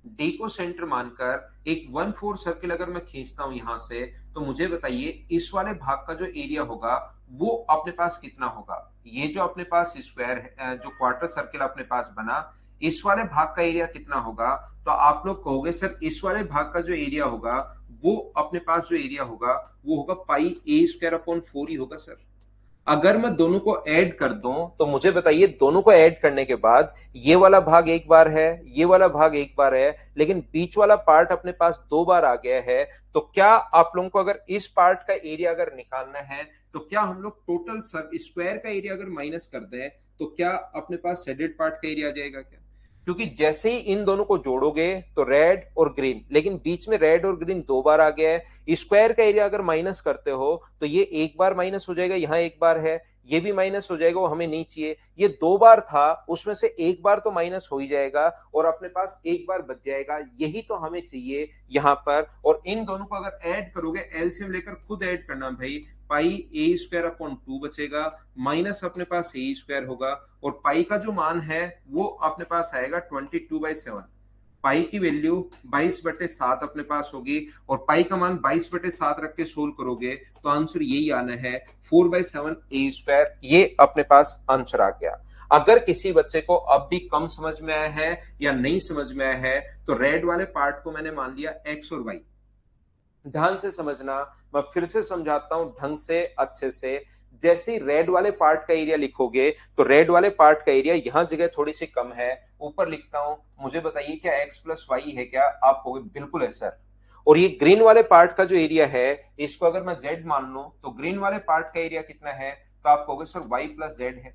डी को सेंटर मानकर एक 1/4 सर्किल अगर मैं खींचता हूं यहां से, तो मुझे बताइए इस वाले भाग का जो एरिया होगा वो अपने पास कितना होगा। ये जो अपने पास स्क्वायर है, जो क्वार्टर सर्किल अपने पास बना, इस वाले भाग का एरिया कितना होगा। तो आप लोग कहोगे सर इस वाले भाग का जो एरिया होगा, वो अपने पास जो एरिया होगा वो होगा पाई ए स्क्वायर अपॉन 4 ही होगा सर। अगर मैं दोनों को ऐड कर दूं तो मुझे बताइए दोनों को ऐड करने के बाद ये वाला भाग एक बार है, ये वाला भाग एक बार है, लेकिन बीच वाला पार्ट अपने पास 2 बार आ गया है। तो क्या आप लोगों को अगर इस पार्ट का एरिया अगर निकालना है, तो क्या हम लोग टोटल स्क्वायर का एरिया अगर माइनस कर दें, तो क्या अपने पास शेडेड पार्ट का एरिया आ जाएगा क्या। क्योंकि जैसे ही इन दोनों को जोड़ोगे तो रेड और ग्रीन, लेकिन बीच में रेड और ग्रीन 2 बार आ गया है। स्क्वायर का एरिया अगर माइनस करते हो तो ये एक बार माइनस हो जाएगा, यहां एक बार है, ये भी माइनस हो जाएगा, वो हमें नहीं चाहिए। ये 2 बार था, उसमें से एक बार तो माइनस हो ही जाएगा और अपने पास एक बार बच जाएगा, यही तो हमें चाहिए यहां पर। और इन दोनों को अगर ऐड करोगे, एलसीएम लेकर खुद ऐड करना भाई, पाई ए स्क्वायर अपॉन 2 बचेगा, माइनस अपने पास ए स्क्वायर होगा, और पाई का जो मान है वो अपने पास आएगा 22/7। पाई की वैल्यू 22/7 अपने पास होगी, और पाई का मान 22/7 रख के सोल्व करोगे तो आंसर यही आना है 4/7 ए स्क्वायर। ये अपने पास आंसर आ गया। अगर किसी बच्चे को अब भी कम समझ में आया है या नहीं समझ में आया है, तो रेड वाले पार्ट को मैंने मान लिया एक्स और वाई। ध्यान से समझना, मैं फिर से समझाता हूं ढंग से अच्छे से। जैसे ही रेड वाले पार्ट का एरिया लिखोगे, तो रेड वाले पार्ट का एरिया यहां जगह थोड़ी सी कम है, ऊपर लिखता हूं, मुझे बताइए क्या एक्स प्लस वाई है क्या। आप कहोगे बिल्कुल है सर। और ये ग्रीन वाले पार्ट का जो एरिया है, इसको अगर मैं जेड मान लूं, तो ग्रीन वाले पार्ट का एरिया कितना है, तो आप कहोगे सर वाई प्लस जेड है।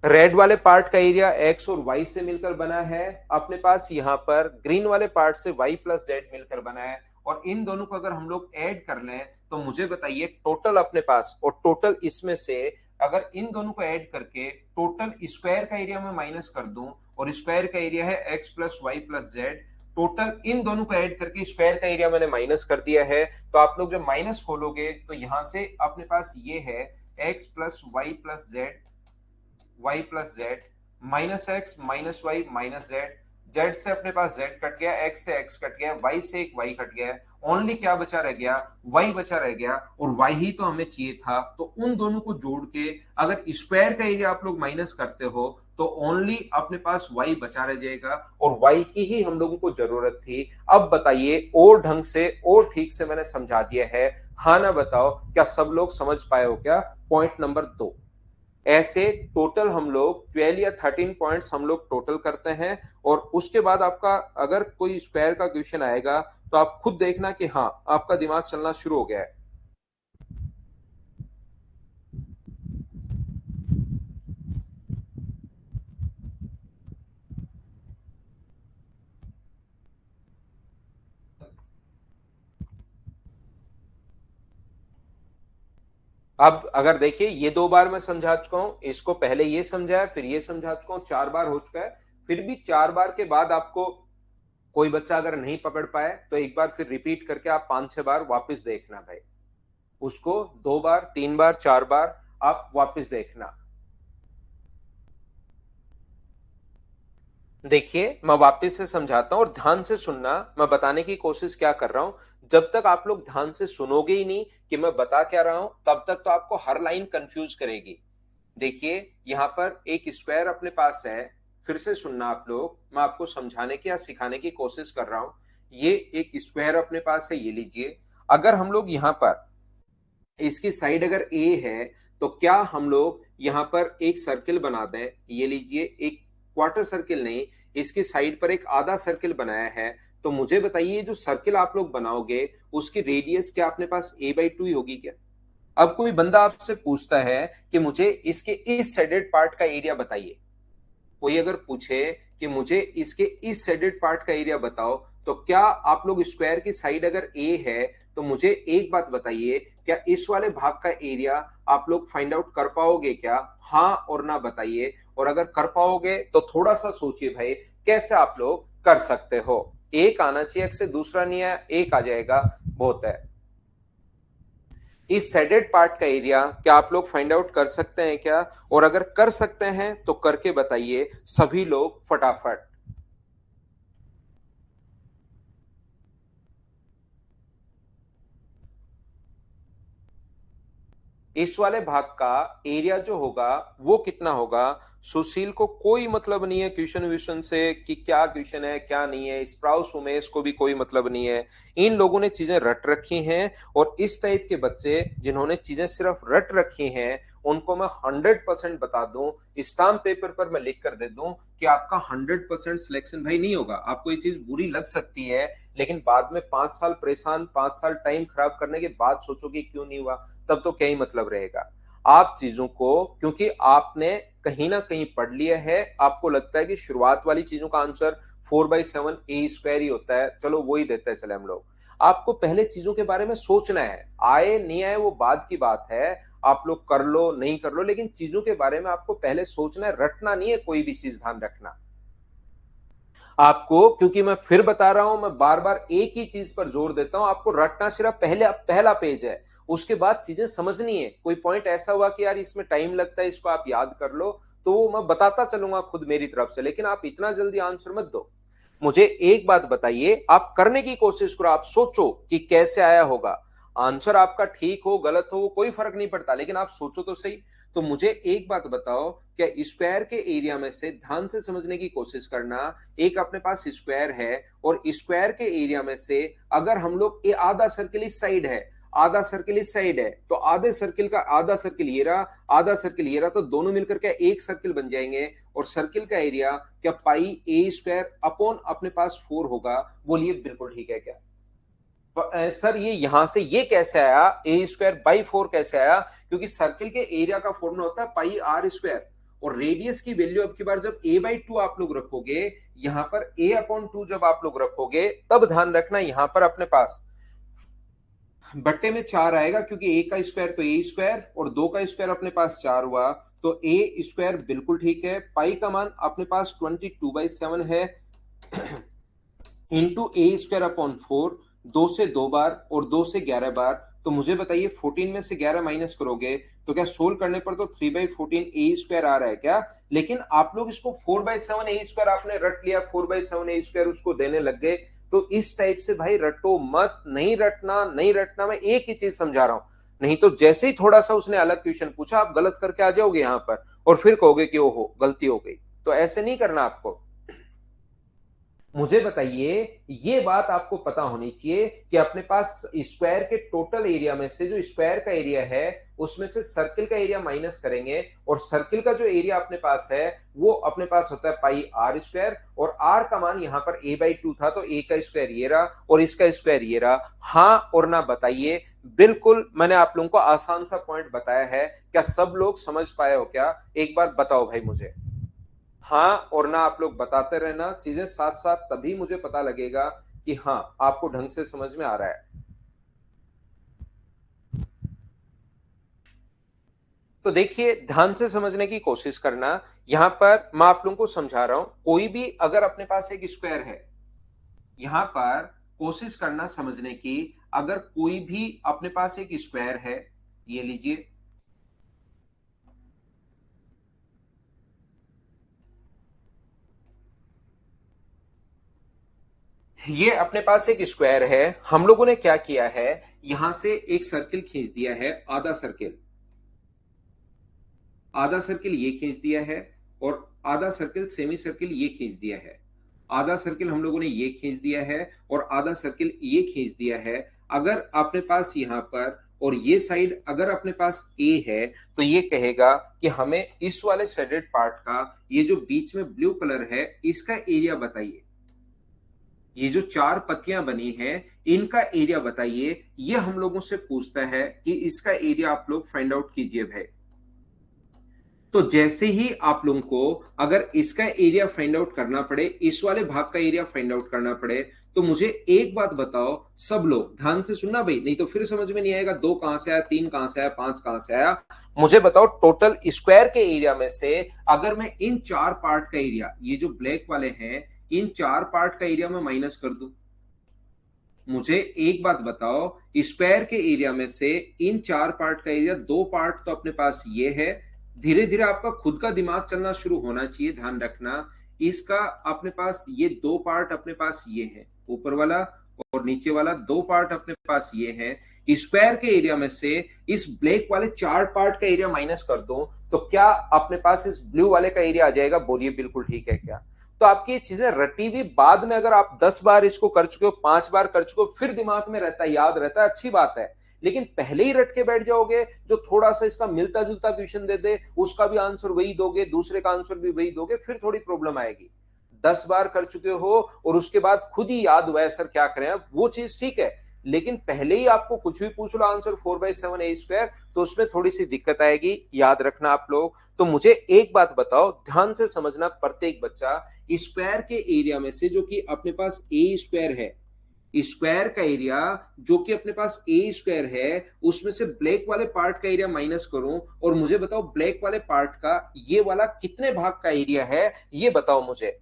रेड वाले पार्ट का एरिया एक्स और वाई से मिलकर बना है, अपने पास यहां पर ग्रीन वाले पार्ट से वाई प्लस जेड मिलकर बना है। और इन दोनों को अगर हम लोग ऐड कर लें, तो मुझे बताइए टोटल अपने पास, और टोटल इसमें से अगर इन दोनों को ऐड करके टोटल स्क्वायर का एरिया मैं माइनस कर दूं, और स्क्वायर का एरिया है X plus Y plus Z, total इन दोनों को ऐड करके स्क्वायर का एरिया मैंने माइनस कर दिया है। तो आप लोग जब माइनस खोलोगे तो यहां से अपने पास ये है X plus Y plus Z, Y plus Z, minus x minus Y minus Z, Z से अपने पास जेड कट गया, एक्स से एक्स कट गया, वाई से एक वाई कट गया, ओनली क्या बचा रह गया, वाई बचा रह गया। और वाई ही तो हमें चाहिए था, तो उन दोनों को जोड़ के अगर स्क्वायर का एरिया आप लोग माइनस करते हो, तो ओनली अपने पास वाई बचा रह जाएगा, और वाई की ही हम लोगों को जरूरत थी। अब बताइए और ढंग से और ठीक से मैंने समझा दिया है, हाँ ना बताओ, क्या सब लोग समझ पाए हो क्या। पॉइंट नंबर 2, ऐसे टोटल हम लोग 12 या 13 पॉइंट्स हम लोग टोटल करते हैं। और उसके बाद आपका अगर कोई स्क्वायर का क्वेश्चन आएगा, तो आप खुद देखना कि हाँ आपका दिमाग चलना शुरू हो गया है। अब अगर देखिए ये 2 बार मैं समझा चुका हूं, इसको पहले ये समझाया, फिर ये समझा चुका हूं, 4 बार हो चुका है। फिर भी 4 बार के बाद आपको कोई बच्चा अगर नहीं पकड़ पाए, तो एक बार फिर रिपीट करके आप 5-6 बार वापस देखना भाई, उसको 2 बार 3 बार 4 बार आप वापस देखना। देखिए मैं वापस से समझाता हूं और ध्यान से सुनना, मैं बताने की कोशिश क्या कर रहा हूं। जब तक आप लोग ध्यान से सुनोगे ही नहीं कि मैं बता क्या रहा हूं, तब तक तो आपको हर लाइन कंफ्यूज करेगी। देखिए यहां पर एक स्क्वायर अपने पास है, फिर से सुनना आप लोग, मैं आपको समझाने की या सिखाने की कोशिश कर रहा हूं। ये एक स्क्वायर अपने पास है, ये लीजिए। अगर हम लोग यहां पर इसकी साइड अगर ए है, तो क्या हम लोग यहां पर एक सर्किल बना दें, ये लीजिए, एक क्वार्टर सर्किल नहीं, इसकी साइड पर एक आधा सर्किल बनाया है। तो मुझे बताइए जो सर्किल आप लोग बनाओगे, उसकी रेडियस क्या अपने पास a/2 ही होगी क्या। अब कोई बंदा आपसे पूछता है कि मुझे इसके इस साइडेड पार्ट का एरिया बताइए, कोई अगर पूछे कि मुझे इसके इस शेडेड पार्ट का एरिया बताओ, तो क्या आप लोग स्क्वायर की साइड अगर ए है, तो मुझे एक बात बताइए, क्या इस वाले भाग का एरिया आप लोग फाइंड आउट कर पाओगे क्या? हाँ और ना बताइए। और अगर कर पाओगे तो थोड़ा सा सोचिए भाई, कैसे आप लोग कर सकते हो। एक आना चाहिए, एक से दूसरा नहीं आया, एक आ जाएगा बहुत है। इस शेडेड पार्ट का एरिया क्या आप लोग फाइंड आउट कर सकते हैं क्या? और अगर कर सकते हैं तो करके बताइए सभी लोग फटाफट। इस वाले भाग का एरिया जो होगा वो कितना होगा? सुशील को कोई मतलब नहीं है क्वेश्चन विश्वन से कि क्या क्वेश्चन है क्या नहीं है, स्प्राउस उमेश को भी कोई मतलब नहीं है। इन लोगों ने चीजें रट रखी हैं, और इस टाइप के बच्चे जिन्होंने चीजें सिर्फ रट रखी हैं उनको मैं 100% बता दूं, स्टाम्प पेपर पर मैं लिख कर दे दूं कि आपका 100% सिलेक्शन भाई नहीं होगा। आपको ये चीज बुरी लग सकती है, लेकिन बाद में 5 साल परेशान, 5 साल टाइम खराब करने के बाद सोचोगे क्यों नहीं हुआ, तब तो क्या ही मतलब रहेगा। आप चीजों को, क्योंकि आपने कहीं ना कहीं पढ़ लिया है, आपको लगता है कि शुरुआत वाली चीजों का आंसर 4/7 a² ही होता है, चलो वो ही देते हैं चले हम लोग। आपको पहले चीजों के बारे में सोचना है, आए नहीं आए वो बाद की बात है, आप लोग कर लो नहीं कर लो, लेकिन चीजों के बारे में आपको पहले सोचना है, रटना नहीं है कोई भी चीज, ध्यान रखना। आपको, क्योंकि मैं फिर बता रहा हूं, मैं बार बार एक ही चीज पर जोर देता हूं, आपको रटना सिर्फ पहले पहला पेज है, उसके बाद चीजें समझनी है। कोई पॉइंट ऐसा हुआ कि यार इसमें टाइम लगता है, इसको आप याद कर लो, तो मैं बताता चलूंगा खुद मेरी तरफ से, लेकिन आप इतना जल्दी आंसर मत दो। मुझे एक बात बताइए, आप करने की कोशिश करो, आप सोचो कि कैसे आया होगा। आंसर आपका ठीक हो गलत हो वो कोई फर्क नहीं पड़ता, लेकिन आप सोचो तो सही। तो मुझे एक बात बताओ, क्या स्क्वायर के एरिया में से, ध्यान से समझने की कोशिश करना, एक अपने पास स्क्वायर है, और स्क्वायर के एरिया में से अगर हम लोग, ये आधा सर्किल इस साइड है, आधा सर्किल इस साइड है, तो आधे सर्किल का आधा सर्किल ये रहा, आधा सर्किल ये रहा, तो दोनों मिलकर क्या एक सर्किल बन जाएंगे। और सर्किल का एरिया क्या πa² अपॉन अपने पास 4 होगा? बोलिए बिल्कुल ठीक है क्या? सर ये यहां से ये कैसे आया, a² by 4 कैसे आया? क्योंकि सर्किल के एरिया का फॉर्मूला होता है πr², और रेडियस की वैल्यू अब की बार जब a/2 आप लोग रखोगे, यहां पर a/2 जब आप लोग रखोगे, तब ध्यान रखना यहां पर अपने पास बट्टे में 4 आएगा, क्योंकि a का स्क्वायर तो a² और 2 का स्क्वायर अपने पास 4 हुआ, तो a² बिल्कुल ठीक है। पाई का मान अपने पास 22/7 है, इंटू a² अपॉन 4, 2 से 2 बार और 2 से 11 बार। तो मुझे बताइए 14 में से 11 माइनस करोगे तो क्या सोल्व करने पर तो 3/14 a² आ रहा है क्या? लेकिन आप लोग इसको 4/7 a² आपने रट लिया, 4/7 a² उसको देने लग गए। तो इस टाइप से भाई रटो मत, नहीं रटना नहीं रटना, मैं एक ही चीज समझा रहा हूं। नहीं तो जैसे ही थोड़ा सा उसने अलग क्वेश्चन पूछा, आप गलत करके आ जाओगे यहां पर, और फिर कहोगे कि ओहो गलती हो गई। तो ऐसे नहीं करना आपको। मुझे बताइए, ये बात आपको पता होनी चाहिए कि अपने पास स्क्वायर के टोटल एरिया में से जो स्क्वायर का एरिया है उसमें से सर्किल का एरिया माइनस करेंगे, और सर्किल का जो एरिया अपने पास है वो अपने पास होता है πr², और r का मान यहां पर a/2 था, तो a का स्क्वायर ये रहा और इसका स्क्वायर ये रहा। हाँ और ना बताइए। बिल्कुल मैंने आप लोगों को आसान सा पॉइंट बताया है, क्या सब लोग समझ पाए हो क्या? एक बार बताओ भाई मुझे। हाँ और ना आप लोग बताते रहना चीजें साथ साथ, तभी मुझे पता लगेगा कि हाँ आपको ढंग से समझ में आ रहा है। तो देखिए ध्यान से समझने की कोशिश करना। यहां पर मैं आप लोगों को समझा रहा हूं, कोई भी अगर अपने पास एक स्क्वायर है, यहां पर कोशिश करना समझने की, अगर कोई भी अपने पास एक स्क्वायर है, ये लीजिए, ये अपने पास एक स्क्वायर है, हम लोगों ने क्या किया है, यहां से एक सर्किल खींच दिया है, आधा सर्किल, आधा सर्किल ये खींच दिया है, और आधा सर्किल सेमी सर्किल ये खींच दिया है। आधा सर्किल हम लोगों ने ये खींच दिया है, और आधा सर्किल ये खींच दिया है। अगर अपने पास यहां पर, और ये साइड अगर अपने पास ए है, तो ये कहेगा कि हमें इस वाले शेडेड पार्ट का, ये जो बीच में ब्लू कलर है, इसका एरिया बताइए। ये जो 4 पत्तियां बनी हैं इनका एरिया बताइए, ये हम लोगों से पूछता है कि इसका एरिया आप लोग फाइंड आउट कीजिए भाई। तो जैसे ही आप लोगों को अगर इसका एरिया फाइंड आउट करना पड़े, इस वाले भाग का एरिया फाइंड आउट करना पड़े, तो मुझे एक बात बताओ, सब लोग ध्यान से सुनना भाई, नहीं तो फिर समझ में नहीं आएगा, 2 कहां से आया, 3 कहां से आया, 5 कहां से आया। मुझे बताओ टोटल स्क्वायर के एरिया में से अगर मैं इन 4 पार्ट का एरिया, ये जो ब्लैक वाले हैं, इन 4 पार्ट का एरिया में माइनस कर दूं, मुझे एक बात बताओ, स्क्वायर के एरिया में से इन 4 पार्ट का एरिया, 2 पार्ट तो अपने पास ये है। धीरे धीरे आपका खुद का दिमाग चलना शुरू होना चाहिए, ध्यान रखना। इसका अपने पास ये 2 पार्ट अपने पास ये है, ऊपर वाला और नीचे वाला 2 पार्ट अपने पास ये है। स्क्वायर के एरिया में से इस ब्लैक वाले 4 पार्ट का एरिया माइनस कर दो, तो क्या अपने पास इस ब्लू वाले का एरिया आ जाएगा? बोलिए बिल्कुल ठीक है क्या? तो आपकी ये चीजें रटी हुई बाद में अगर आप 10 बार इसको कर चुके हो, 5 बार कर चुके हो, फिर दिमाग में रहता है, याद रहता है, अच्छी बात है। लेकिन पहले ही रट के बैठ जाओगे, जो थोड़ा सा इसका मिलता जुलता क्वेश्चन दे दे, उसका भी आंसर वही दोगे, दूसरे का आंसर भी वही दोगे, फिर थोड़ी प्रॉब्लम आएगी। 10 बार कर चुके हो और उसके बाद खुद ही याद हुआ है सर क्या करें, अब वो चीज ठीक है। लेकिन पहले ही आपको कुछ भी पूछ लो आंसर 4/7 a², तो उसमें थोड़ी सी दिक्कत आएगी, याद रखना आप लोग। तो मुझे एक बात बताओ, ध्यान से समझना, प्रत्येक बच्चा, स्क्वायर के एरिया में से जो कि अपने पास a² है, स्क्वायर का एरिया जो कि अपने पास a² है, उसमें से ब्लैक वाले पार्ट का एरिया माइनस करूं, और मुझे बताओ ब्लैक वाले पार्ट का ये वाला कितने भाग का एरिया है, ये बताओ मुझे।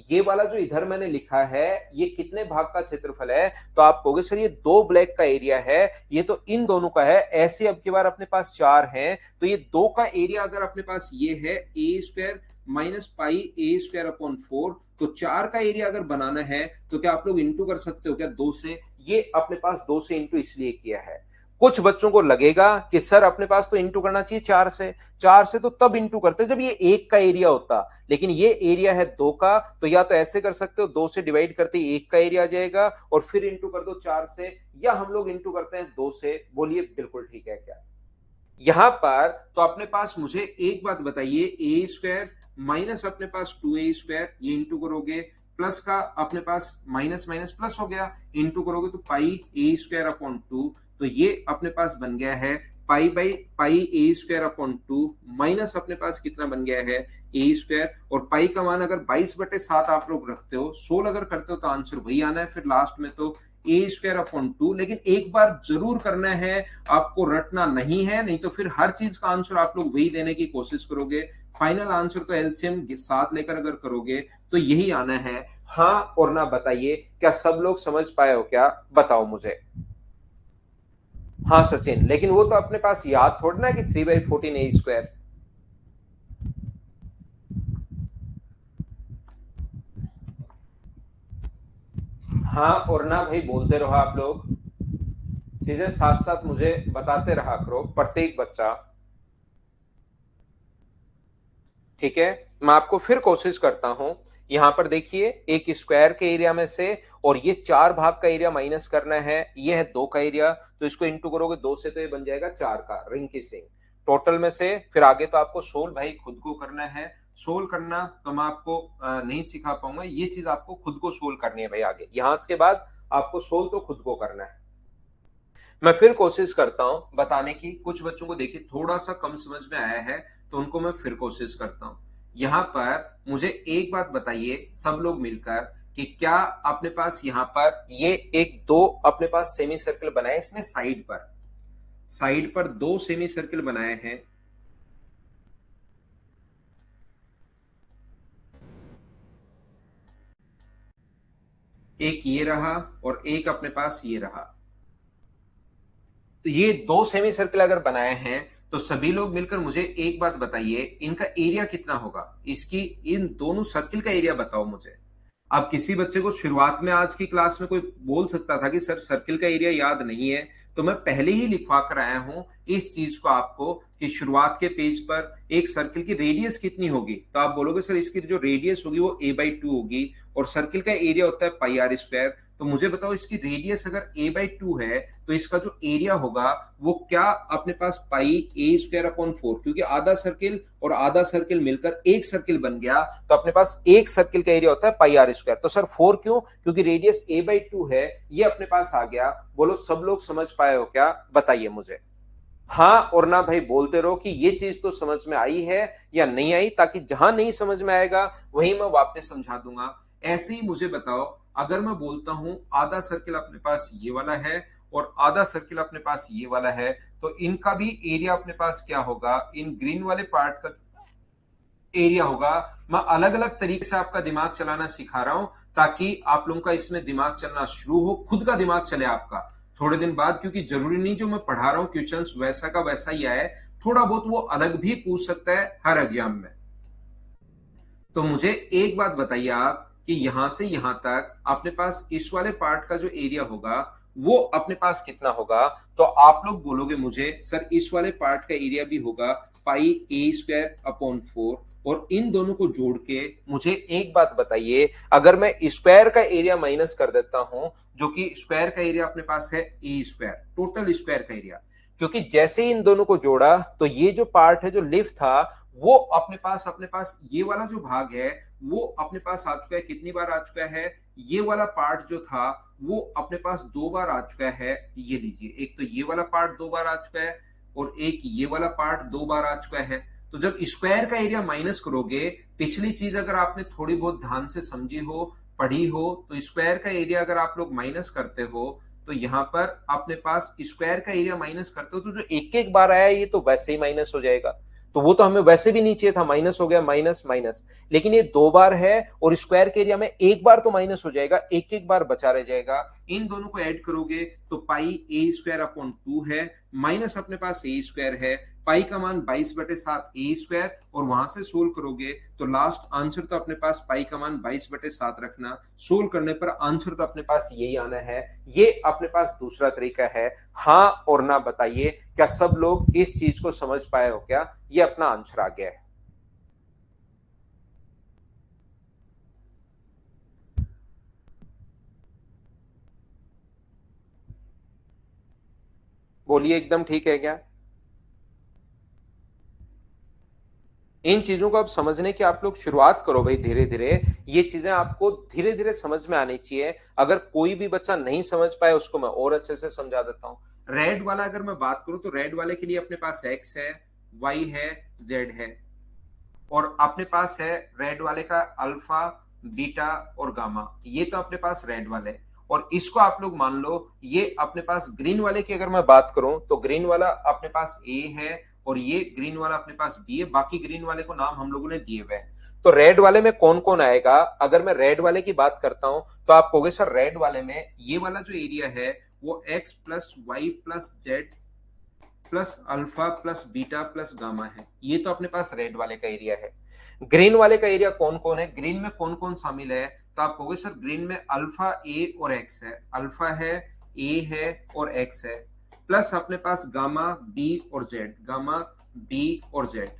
ये वाला जो इधर मैंने लिखा है, ये कितने भाग का क्षेत्रफल है? तो आप कहोगे सर ये 2 ब्लैक का एरिया है, ये तो इन दोनों का है। ऐसे अब की बार अपने पास 4 हैं, तो ये 2 का एरिया अगर अपने पास ये है a² माइनस पाई a²/4, तो 4 का एरिया अगर बनाना है तो क्या आप लोग इंटू कर सकते हो क्या 2 से? ये अपने पास 2 से इंटू इसलिए किया है। कुछ बच्चों को लगेगा कि सर अपने पास तो इंटू करना चाहिए 4 से तो तब इंटू करते जब ये 1 का एरिया होता, लेकिन ये एरिया है 2 का, तो या तो ऐसे कर सकते हो, 2 से डिवाइड करते 1 का एरिया आ जाएगा और फिर इंटू कर दो 4 से, या हम लोग इंटू करते हैं 2 से। बोलिए बिल्कुल ठीक है क्या? यहां पर तो अपने पास मुझे एक बात बताइए, a² माइनस अपने पास 2a², ये इंटू करोगे, प्लस का अपने पास माइनस माइनस प्लस हो गया, इंटू करोगे तो पाई a²/2, तो ये अपने पास बन गया है पाई a²/2 माइनस अपने पास कितना बन गया है a², और पाई का मान अगर 22/7 आप लोग रखते हो, 16 अगर करते हो तो आंसर वही आना है फिर लास्ट में, तो a²/2। लेकिन एक बार जरूर करना है, आपको रटना नहीं है, नहीं तो फिर हर चीज का आंसर आप लोग वही देने की कोशिश करोगे। फाइनल आंसर तो एलसीएम साथ लेकर अगर करोगे तो यही आना है। हाँ और ना बताइए, क्या सब लोग समझ पाए हो क्या? बताओ मुझे। हाँ सचिन, लेकिन वो तो अपने पास याद थोड़ा ना कि 3/14 a²। हाँ और ना भाई बोलते रहो आप लोग, चीजें साथ साथ मुझे बताते रहा करो प्रत्येक बच्चा, ठीक है? मैं आपको फिर कोशिश करता हूं। यहां पर देखिए, एक स्क्वायर के एरिया में से और ये 4 भाग का एरिया माइनस करना है, ये है 2 का एरिया, तो इसको इंटू करोगे 2 से तो ये बन जाएगा 4 का, रिंग की सिंग टोटल में से। फिर आगे तो आपको सोल्व भाई खुद को करना है, सोल्व करना तो मैं आपको नहीं सिखा पाऊंगा, ये चीज आपको खुद को सोल्व करनी है भाई। आगे यहां के बाद आपको सोल्व तो खुद को करना है। मैं फिर कोशिश करता हूं बताने की, कुछ बच्चों को देखिए थोड़ा सा कम समझ में आया है, तो उनको मैं फिर कोशिश करता हूं। यहां पर मुझे एक बात बताइए सब लोग मिलकर, कि क्या अपने पास यहां पर ये एक दो अपने पास सेमी सर्कल बनाए, इसने साइड पर 2 सेमी सर्कल बनाए हैं। एक ये रहा और एक अपने पास ये रहा, तो ये 2 सेमी सर्कल अगर बनाए हैं, तो सभी लोग मिलकर मुझे एक बात बताइए, इनका एरिया कितना होगा? इसकी इन दोनों सर्कल का एरिया बताओ मुझे। अब किसी बच्चे को शुरुआत में आज की क्लास में कोई बोल सकता था कि सर सर्कल का एरिया याद नहीं है, तो मैं पहले ही लिखवा कर आया हूं इस चीज को आपको, कि शुरुआत के पेज पर एक सर्कल की रेडियस कितनी होगी, तो आप बोलोगे सर इसकी जो रेडियस होगी वो a/2 होगी, और सर्कल का एरिया होता है πr²। तो मुझे बताओ इसकी रेडियस अगर a/2 है, तो इसका जो एरिया होगा वो क्या अपने पास πa²/4, क्योंकि आधा सर्कल और आधा सर्कल मिलकर एक सर्कल बन गया, तो अपने पास एक सर्कल का एरिया होता है πr²। तो सर 4 क्यों? क्योंकि रेडियस a/2 है, ये अपने पास आ गया। बोलो सब लोग समझ पाए हो क्या? बताइए मुझे। हाँ और ना भाई बोलते रहो कि ये चीज तो समझ में आई है या नहीं आई, ताकि जहां नहीं समझ में आएगा वहीं मैं वापस समझा दूंगा। ऐसे ही मुझे बताओ, अगर मैं बोलता हूं आधा सर्किल अपने पास ये वाला है और आधा सर्किल अपने पास ये वाला है, तो इनका भी एरिया अपने पास क्या होगा, इन ग्रीन वाले पार्ट का एरिया होगा। मैं अलग अलग तरीके से आपका दिमाग चलाना सिखा रहा हूं, ताकि आप लोगों का इसमें दिमाग चलना शुरू हो, खुद का दिमाग चले आपका थोड़े दिन बाद, क्योंकि जरूरी नहीं जो मैं पढ़ा रहा हूं क्वेश्चंस वैसा का वैसा ही आए, थोड़ा बहुत वो अलग भी पूछ सकता है हर एग्जाम में। तो मुझे एक बात बताइए आप कि यहां से यहां तक अपने पास इस वाले पार्ट का जो एरिया होगा वो अपने पास कितना होगा, तो आप लोग बोलोगे मुझे सर इस वाले पार्ट का एरिया भी होगा पाई ए स्क्वायर अपॉन 4। और इन दोनों को जोड़ के मुझे एक बात बताइए, अगर मैं स्क्वायर का एरिया माइनस कर देता हूं, जो कि स्क्वायर का एरिया अपने पास है ए स्क्वायर, टोटल स्क्वायर का एरिया, क्योंकि जैसे ही इन दोनों को जोड़ा तो ये जो पार्ट है जो लिफ्ट था वो अपने पास ये वाला जो भाग है वो अपने पास आ चुका है, कितनी बार आ चुका है, ये वाला पार्ट जो था वो अपने पास 2 बार आ चुका है। ये लीजिए, एक तो ये वाला पार्ट 2 बार आ चुका है और एक ये वाला पार्ट 2 बार आ चुका है। तो जब स्क्वायर का एरिया माइनस करोगे, पिछली चीज अगर आपने थोड़ी बहुत ध्यान से समझी हो, पढ़ी हो, तो स्क्वायर का एरिया अगर आप लोग माइनस करते हो तो यहां पर अपने पास स्क्वायर का एरिया माइनस करते हो तो जो एक एक बार आया ये तो वैसे ही माइनस हो जाएगा। तो वो तो हमें वैसे भी नहीं चाहिए था, माइनस हो गया, माइनस माइनस। लेकिन ये 2 बार है और स्क्वायर के एरिया में एक बार तो माइनस हो जाएगा, एक एक बार बचा रह जाएगा। इन दोनों को ऐड करोगे तो पाई ए स्क्वायर अपॉन 2 है, माइनस अपने पास ए स्क्वायर है, पाई का मान 22/7 ए स्क्वायर, और वहां से सोल्व करोगे तो लास्ट आंसर तो अपने पास पाई का मान 22/7 रखना, सोल्व करने पर आंसर तो अपने पास यही आना है। ये अपने पास दूसरा तरीका है। हाँ और ना बताइए, क्या सब लोग इस चीज को समझ पाए हो क्या? ये अपना आंसर आ गया है। बोलिए, एकदम ठीक है क्या? इन चीजों को अब समझने की आप लोग शुरुआत करो भाई, धीरे धीरे ये चीजें आपको धीरे धीरे समझ में आनी चाहिए। अगर कोई भी बच्चा नहीं समझ पाए उसको मैं और अच्छे से समझा देता हूँ। रेड वाला अगर मैं बात करूं तो रेड वाले के लिए अपने पास एक्स है, वाई है, जेड है, और अपने पास है रेड वाले का अल्फा, बीटा और गामा, ये तो अपने पास रेड वाले। और इसको आप लोग मान लो ये अपने पास ग्रीन वाले की अगर मैं बात करूं तो ग्रीन वाला अपने पास ए है और ये ग्रीन वाला अपने पास बी है, बाकी ग्रीन वाले को नाम हम लोगों ने दिए हुए हैं। तो रेड वाले में कौन कौन आएगा? अगर मैं रेड वाले की बात करता हूं तो आप कहोगे सर रेड वाले में ये वाला जो एरिया है वो x plus Y plus z plus alpha plus beta plus gamma है, ये तो अपने पास रेड वाले का एरिया है। ग्रीन वाले का एरिया कौन कौन है, ग्रीन में कौन कौन शामिल है? तो आप कहोगे सर ग्रीन में अल्फा ए और एक्स है, अल्फा है, ए है और एक्स है, प्लस अपने पास गामा बी और जेड, गामा बी और जेड,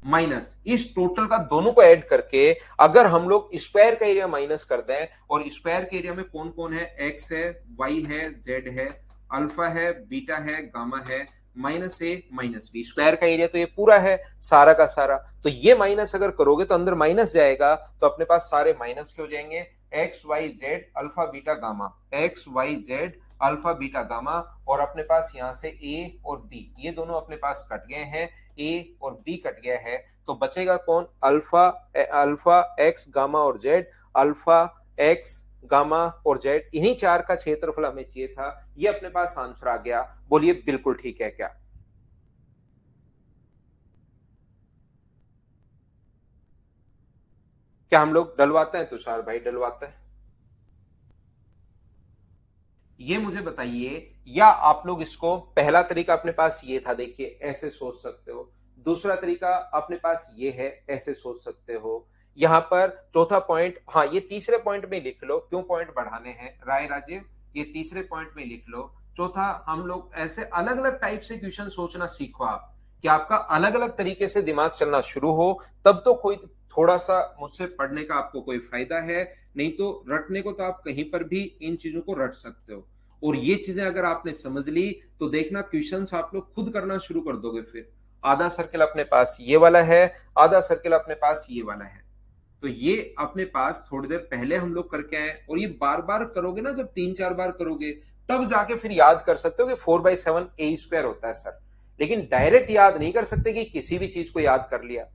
माइनस इस टोटल का दोनों को ऐड करके अगर हम लोग स्क्वायर का एरिया माइनस कर दें, और स्क्वायर के एरिया में कौन कौन है, एक्स है, वाई है, जेड है, अल्फा है, बीटा है, गामा है, माइनस ए माइनस बी, स्क्वायर का एरिया तो ये पूरा है सारा का सारा। तो ये माइनस अगर करोगे तो अंदर माइनस जाएगा तो अपने पास सारे माइनस के हो जाएंगे, x y z alpha beta gamma, x y z alpha beta gamma, और अपने पास यहां से ए और बी ये दोनों अपने पास कट गए हैं, ए और बी कट गया है, तो बचेगा कौन, अल्फा, अल्फा एक्स गामा और जेड, अल्फा एक्स गामा और जेड, इन्हीं चार का क्षेत्रफल हमें चाहिए था, ये अपने पास आंसर आ गया। बोलिए बिल्कुल ठीक है क्या? क्या हम लोग डलवाते हैं तुषार भाई, डलवाते हैं? ये मुझे बताइए, या आप लोग इसको, पहला तरीका अपने पास ये था, देखिए ऐसे सोच सकते हो, दूसरा तरीका अपने पास ये है, ऐसे सोच सकते हो। यहां पर चौथा पॉइंट, हाँ ये तीसरे पॉइंट में लिख लो, क्यों पॉइंट बढ़ाने हैं राय राजीव, ये तीसरे पॉइंट में लिख लो। चौथा, हम लोग ऐसे अलग अलग टाइप से क्वेश्चन सोचना सीखो आप, कि आपका अलग अलग तरीके से दिमाग चलना शुरू हो, तब तो कोई थोड़ा सा मुझसे पढ़ने का आपको कोई फायदा है, नहीं तो रटने को तो आप कहीं पर भी इन चीजों को रट सकते हो। और ये चीजें अगर आपने समझ ली तो देखना क्वेश्चंस आप लोग खुद करना शुरू कर दोगे। फिर आधा सर्किल अपने पास ये वाला है, आधा सर्किल अपने पास ये वाला है, तो ये अपने पास थोड़ी देर पहले हम लोग करके आए, और ये बार बार करोगे ना, जब 3-4 बार करोगे तब जाके फिर याद कर सकते हो कि 4/7 ए स्क्वायर होता है सर। लेकिन डायरेक्ट याद नहीं कर सकते कि किसी भी चीज को याद कर लिया।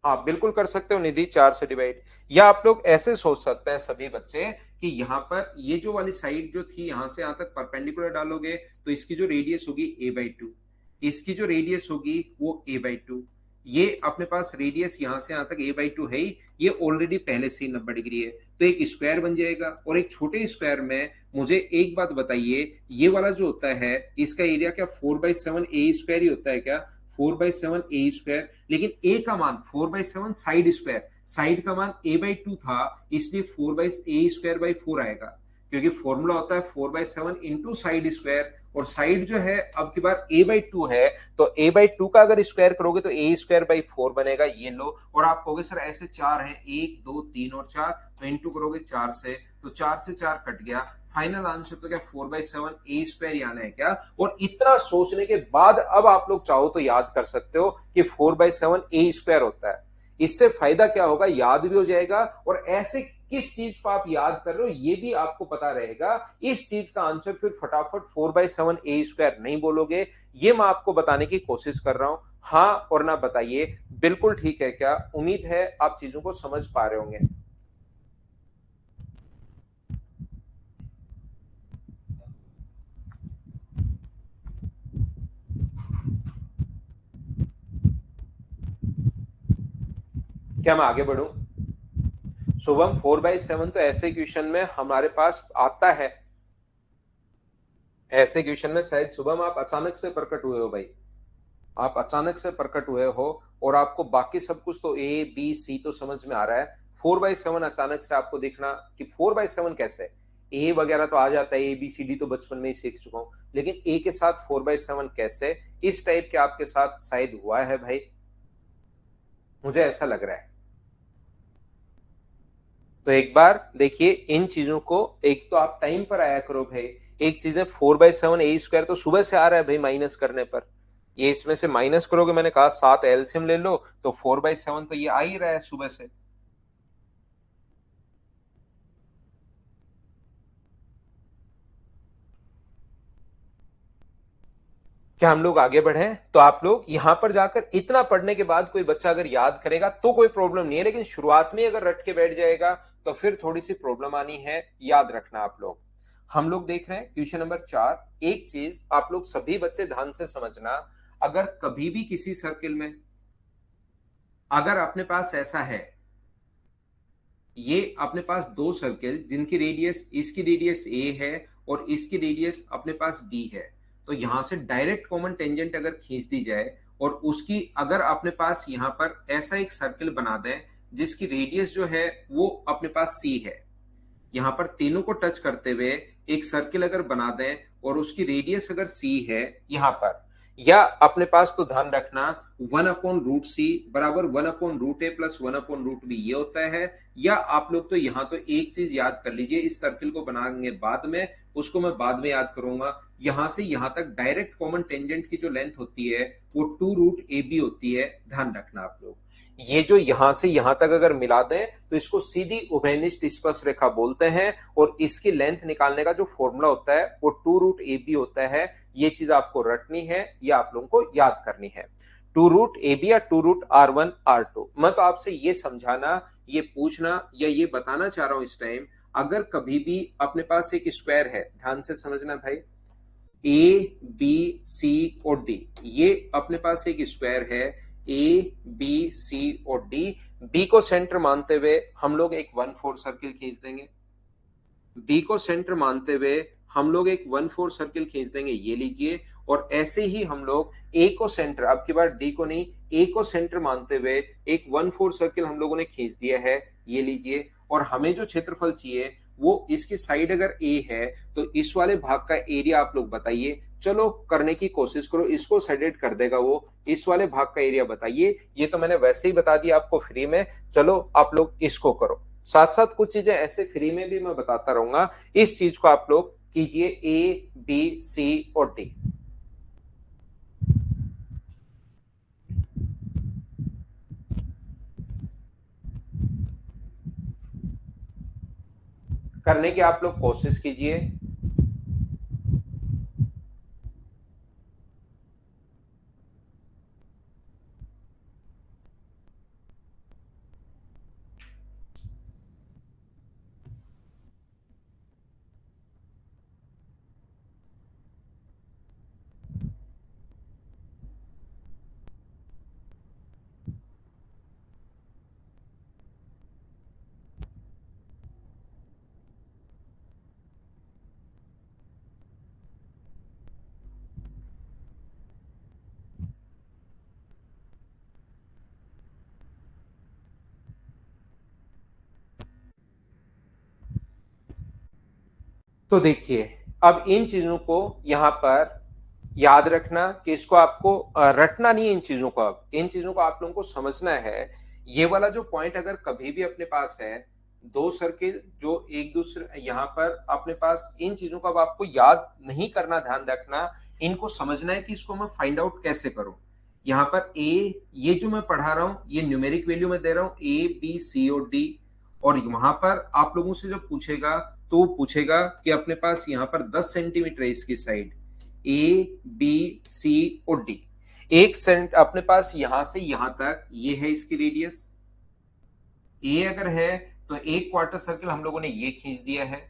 हाँ बिल्कुल कर सकते हो निधि, 4 से डिवाइड। या आप लोग ऐसे सोच सकते हैं सभी बच्चे कि यहाँ पर ये जो वाली साइड जो थी यहां से यहां तक परपेंडिकुलर डालोगे तो इसकी जो रेडियस होगी a/2, इसकी जो रेडियस होगी वो a/2। ये अपने पास रेडियस यहां से यहां तक a/2 है ही, ये ऑलरेडी पहले से ही 90 डिग्री है, तो एक स्क्वायर बन जाएगा। और एक छोटे स्क्वायर में मुझे एक बात बताइए, ये वाला जो होता है इसका एरिया क्या 4/7 a² ही होता है क्या? 4/7 a², लेकिन a का मान 4/7 साइड स्क्वायर, साइड का मान a/2 था, इसलिए 4/a²/4 आएगा, क्योंकि फॉर्मूला होता है 4/7 इंटू साइड स्क्वायर, और साइड जो है अब की बार a/2 है, तो a/2 का अगर स्क्वायर करोगे तो a²/4 बनेगा, ये लो। और आप कहोगे सर ऐसे चार हैं, 1 2 3 और 4, तो इंटू करोगे 4 से, तो 4 से 4 कट गया, फाइनल आंसर तो क्या 4/7 a² ही आना है क्या? और इतना सोचने के बाद अब आप लोग चाहो तो याद कर सकते हो कि 4/7 a² होता है। इससे फायदा क्या होगा, याद भी हो जाएगा, और ऐसे किस चीज को आप याद कर रहे हो ये भी आपको पता रहेगा। इस चीज का आंसर फिर फटाफट 4/7 a² नहीं बोलोगे। ये मैं आपको बताने की कोशिश कर रहा हूं, हाँ और ना बताइए, बिल्कुल ठीक है क्या? उम्मीद है आप चीजों को समझ पा रहे होंगे। क्या मैं आगे बढ़ूं? शुभम, 4/7 तो ऐसे क्वेश्चन में हमारे पास आता है, ऐसे क्वेश्चन में शायद शुभम आप अचानक से प्रकट हुए हो भाई, आप अचानक से प्रकट हुए हो, और आपको बाकी सब कुछ तो ए बी सी तो समझ में आ रहा है, 4/7 अचानक से आपको दिखना कि 4/7 कैसे, ए वगैरह तो आ जाता है, ए बी सी डी तो बचपन में ही सीख चुका हूं, लेकिन ए के साथ 4/7 कैसे, इस टाइप के आपके साथ शायद हुआ है भाई, मुझे ऐसा लग रहा है। तो एक बार देखिए इन चीजों को, एक तो आप टाइम पर आया करो भाई, एक चीज है 4/7 a² तो सुबह से आ रहा है भाई माइनस करने पर, ये इसमें से माइनस करोगे, मैंने कहा 7 एलसीएम ले लो, तो 4/7 तो ये आ ही रहा है सुबह से। क्या हम लोग आगे बढ़े? तो आप लोग यहां पर जाकर इतना पढ़ने के बाद कोई बच्चा अगर याद करेगा तो कोई प्रॉब्लम नहीं है, लेकिन शुरुआत में अगर रट के बैठ जाएगा तो फिर थोड़ी सी प्रॉब्लम आनी है, याद रखना आप लोग। हम लोग देख रहे हैं क्वेश्चन नंबर 4। एक चीज आप लोग सभी बच्चे ध्यान से समझना, अगर कभी भी किसी सर्किल में अगर अपने पास ऐसा है, ये अपने पास दो सर्किल जिनकी रेडियस, इसकी रेडियस ए है और इसकी रेडियस अपने पास बी है, तो यहां से डायरेक्ट कॉमन टेंजेंट अगर खींच दी जाए और उसकी अगर अपने पास यहां पर ऐसा एक सर्किल बना दें जिसकी रेडियस जो है वो अपने पास सी है, यहां पर तीनों को टच करते हुए एक सर्किल अगर बना दें और उसकी रेडियस अगर सी है यहां पर, या अपने पास तो ध्यान रखना 1/√c बराबर 1/√a प्लस 1/√b ये होता है, या आप लोग तो यहां तो एक चीज याद कर लीजिए, इस सर्किल को बनाएंगे बाद में, उसको मैं बाद में याद करूंगा, यहां से यहां तक डायरेक्ट कॉमन टेंजेंट की जो लेंथ होती है वो 2√ab होती है, ध्यान रखना आप लोग। ये जो यहां से यहां तक अगर मिला दें तो इसको सीधी उभयनिष्ठ स्पर्श रेखा बोलते हैं, और इसकी लेंथ निकालने का जो फॉर्मूला होता है वो 2√ab होता है। ये चीज आपको रटनी है या आप लोगों को याद करनी है, 2√ab या 2√r1r2। मैं तो आपसे ये समझाना, ये पूछना या ये बताना चाह रहा हूं इस टाइम, अगर कभी भी अपने पास एक स्क्वायर है, ध्यान से समझना भाई, ए बी सी और डी, ये अपने पास एक स्क्वायर है, ए बी सी और डी, बी को सेंटर मानते हुए हम लोग एक 1/4 सर्किल खींच देंगे, बी को सेंटर मानते हुए हम लोग एक 1/4 सर्किल खींच देंगे, ये लीजिए। और ऐसे ही हम लोग ए को सेंटर, अब की बार डी को नहीं, ए को सेंटर मानते हुए एक 1/4 सर्किल हम लोगों ने खींच दिया है, ये लीजिए। और हमें जो क्षेत्रफल चाहिए वो इसकी साइड अगर ए है तो इस वाले भाग का एरिया आप लोग बताइए, चलो करने की कोशिश करो, इसको सेडेड कर देगा वो, इस वाले भाग का एरिया बताइए, ये तो मैंने वैसे ही बता दिया आपको फ्री में, चलो आप लोग इसको करो। साथ साथ कुछ चीजें ऐसे फ्री में भी मैं बताता रहूंगा, इस चीज को आप लोग कीजिए, ए बी सी और डी करने की आप लोग कोशिश कीजिए। तो देखिए, अब इन चीजों को यहां पर याद रखना कि इसको आपको रटना नहीं है। इन चीजों को, अब इन चीजों को आप लोगों को समझना है। ये वाला जो पॉइंट अगर कभी भी अपने पास है, दो सर्किल जो एक दूसरे, यहां पर अपने पास इन चीजों को अब आपको याद नहीं करना, ध्यान रखना, इनको समझना है कि इसको मैं फाइंड आउट कैसे करूं। यहाँ पर ए, ये जो मैं पढ़ा रहा हूं ये न्यूमेरिक वैल्यू में दे रहा हूं, ए बी सी और डी। और वहां पर आप लोगों से जब पूछेगा तो वो पूछेगा कि अपने पास यहाँ पर 10 सेंटीमीटर है इसकी साइड, ए बी सी और डी। एक सेंट अपने पास यहां से यहां तक ये है इसकी रेडियस। ए अगर है तो एक क्वार्टर सर्किल हम लोगों ने ये खींच दिया है,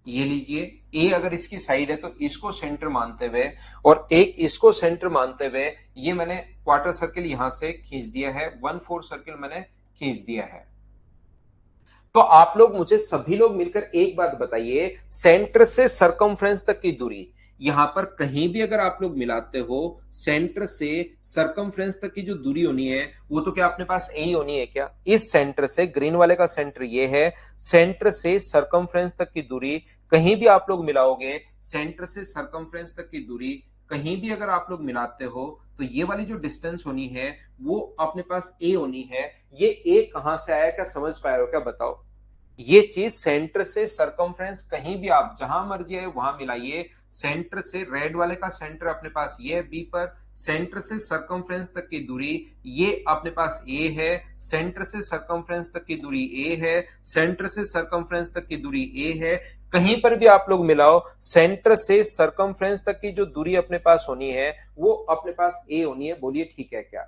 ये लीजिए। ए अगर इसकी साइड है तो इसको सेंटर मानते हुए और एक इसको सेंटर मानते हुए ये मैंने क्वार्टर सर्किल यहां से खींच दिया है, 1/4 सर्किल मैंने खींच दिया है। तो आप लोग मुझे सभी लोग मिलकर एक बात बताइए, सेंटर से सरकमफ्रेंस तक की दूरी, यहां पर कहीं भी अगर आप लोग मिलाते हो, सेंटर से सरकमफ्रेंस तक की जो दूरी होनी है वो तो क्या अपने पास यही होनी है क्या? इस सेंटर से, ग्रीन वाले का सेंटर ये है, सेंटर से सरकमफ्रेंस तक की दूरी कहीं भी आप लोग मिलाओगे, सेंटर से सरकमफ्रेंस तक की दूरी कहीं भी अगर आप लोग मिलाते हो तो ये वाली जो डिस्टेंस होनी है वो अपने पास ए होनी है। ये ए कहां से आया, क्या समझ पाए हो क्या? बताओ। ये चीज सेंटर से सरकमफ्रेंस कहीं भी आप जहां मर्जी है वहां मिलाइए, सेंटर से, रेड वाले का सेंटर अपने पास ये है बी पर, सेंटर से सरकमफ्रेंस तक की दूरी ये अपने पास ए है, सेंटर से सरकमफ्रेंस तक की दूरी ए है, सेंटर से सरकमफ्रेंस तक की दूरी ए है। कहीं पर भी आप लोग मिलाओ, सेंटर से सरकमफ्रेंस तक की जो दूरी अपने पास होनी है वो अपने पास ए होनी है। बोलिए ठीक है क्या?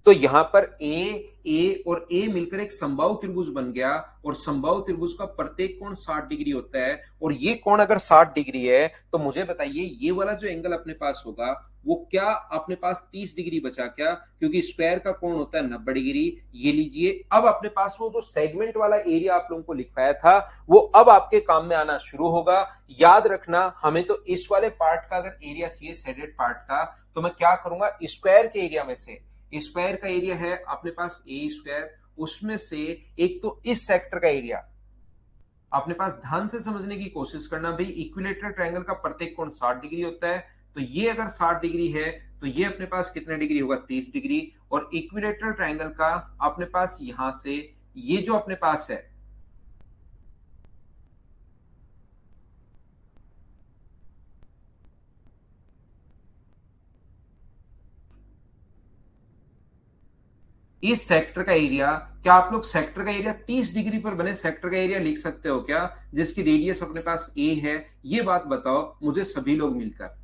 तो यहां पर ए और ए मिलकर एक समबाहु त्रिभुज बन गया, और समबाहु त्रिभुज का प्रत्येक कोण 60 डिग्री होता है। और ये कोण अगर 60 डिग्री है तो मुझे बताइए ये वाला जो एंगल अपने पास होगा वो क्या अपने पास 30 डिग्री बचा क्या? क्योंकि स्क्वायर का कोण होता है 90 डिग्री। ये लीजिए, अब अपने पास वो जो सेगमेंट वाला एरिया आप लोगों को लिखवाया था वो अब आपके काम में आना शुरू होगा। याद रखना, हमें तो इस वाले पार्ट का अगर एरिया चाहिए, शेडेड पार्ट का, तो मैं क्या करूंगा, स्क्वायर के एरिया में से, स्क्वायर का एरिया है अपने पास ए स्क्वायर, उसमें से एक तो इस सेक्टर का एरिया अपने पास, ध्यान से समझने की कोशिश करना भाई, इक्विलेटरल ट्रायंगल का प्रत्येक कोण 60 डिग्री होता है। तो ये अगर 60 डिग्री है तो ये अपने पास कितने डिग्री होगा, 30 डिग्री। और इक्विलेटरल ट्रायंगल का अपने पास यहां से ये जो अपने पास है, इस सेक्टर का एरिया, क्या आप लोग सेक्टर का एरिया 30 डिग्री पर बने सेक्टर का एरिया लिख सकते हो क्या, जिसकी रेडियस अपने पास ए है? ये बात बताओ मुझे सभी लोग मिलकर।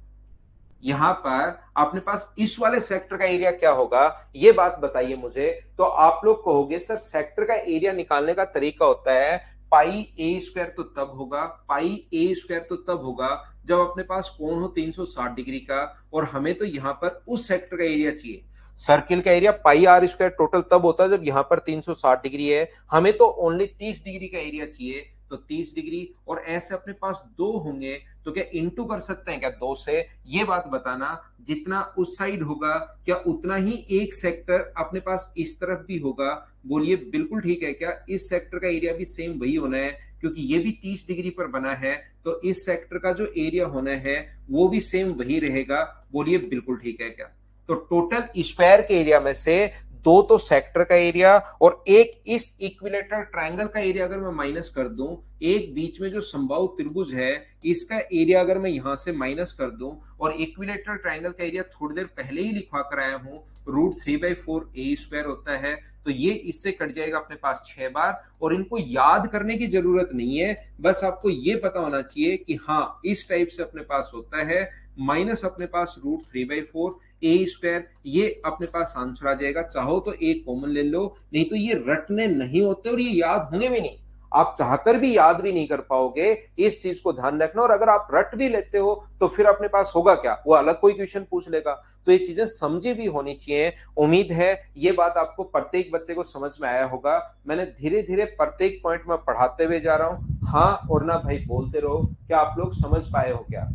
यहां पर अपने पास इस वाले सेक्टर का एरिया क्या होगा, ये बात बताइए मुझे। तो आप लोग कहोगे सर सेक्टर का एरिया निकालने का तरीका होता है पाई ए स्क्वायर, तो तब होगा पाई ए स्क्वायर तो तब होगा जब अपने पास कोण हो 360 डिग्री का, और हमें तो यहां पर उस सेक्टर का एरिया चाहिए। सर्किल का area pi are square total तब होता है जब यहां पर 360 डिग्री है, हमें तो ओनली 30 डिग्री का एरिया चाहिए। तो 30 डिग्री, और ऐसे अपने पास दो होंगे तो क्या इंटू कर सकते हैं क्या दो से? ये बात बताना, जितना उस साइड होगा क्या उतना ही एक सेक्टर अपने पास इस तरफ भी होगा? बोलिए बिल्कुल ठीक है क्या? इस सेक्टर का एरिया भी सेम वही होना है क्योंकि ये भी 30 डिग्री पर बना है, तो इस सेक्टर का जो एरिया होना है वो भी सेम वही रहेगा। बोलिए बिल्कुल ठीक है क्या? तो टोटल स्क्वायर के एरिया में से दो तो सेक्टर का एरिया और एक इस इक्विलेटरल ट्रायंगल का एरिया अगर मैं माइनस कर दूं, एक बीच में जो समबाहु त्रिभुज है इसका एरिया अगर मैं यहां से माइनस कर दूं, और इक्विलेटरल ट्रायंगल का एरिया थोड़ी देर पहले ही लिखवा कर आया हूं, √3/4 ए स्क्वायर होता है। तो ये इससे कट जाएगा अपने पास 6 बार, और इनको याद करने की जरूरत नहीं है, बस आपको ये पता होना चाहिए कि हाँ इस टाइप से अपने पास होता है। माइनस अपने पास √3/4 ए स्क्वायर, ये अपने पास आंसर आ जाएगा। चाहो तो एक कॉमन ले लो, नहीं तो ये रटने नहीं होते और ये याद होंगे भी नहीं, आप चाहकर भी याद भी नहीं कर पाओगे। इस चीज को ध्यान रखना, और अगर आप रट भी लेते हो तो फिर अपने पास होगा क्या, वो अलग कोई क्वेश्चन पूछ लेगा। तो ये चीजें समझी भी होनी चाहिए। उम्मीद है ये बात आपको, प्रत्येक बच्चे को समझ में आया होगा। मैंने धीरे धीरे प्रत्येक पॉइंट में पढ़ाते हुए जा रहा हूं, हाँ और ना भाई बोलते रहो। क्या आप लोग समझ पाए हो क्या?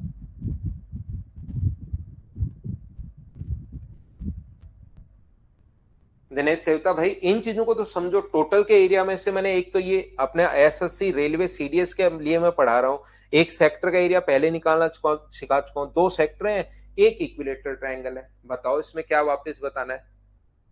दिनेश सेवता भाई, इन चीजों को तो समझो। टोटल के एरिया में से मैंने एक तो ये अपने एसएससी रेलवे सीडीएस के लिए मैं पढ़ा रहा हूँ, एक सेक्टर का एरिया पहले निकालना सिखा चुका हूँ, दो सेक्टर हैं, एक इक्विलेटरल ट्रायंगल है। बताओ इसमें क्या वापस बताना है?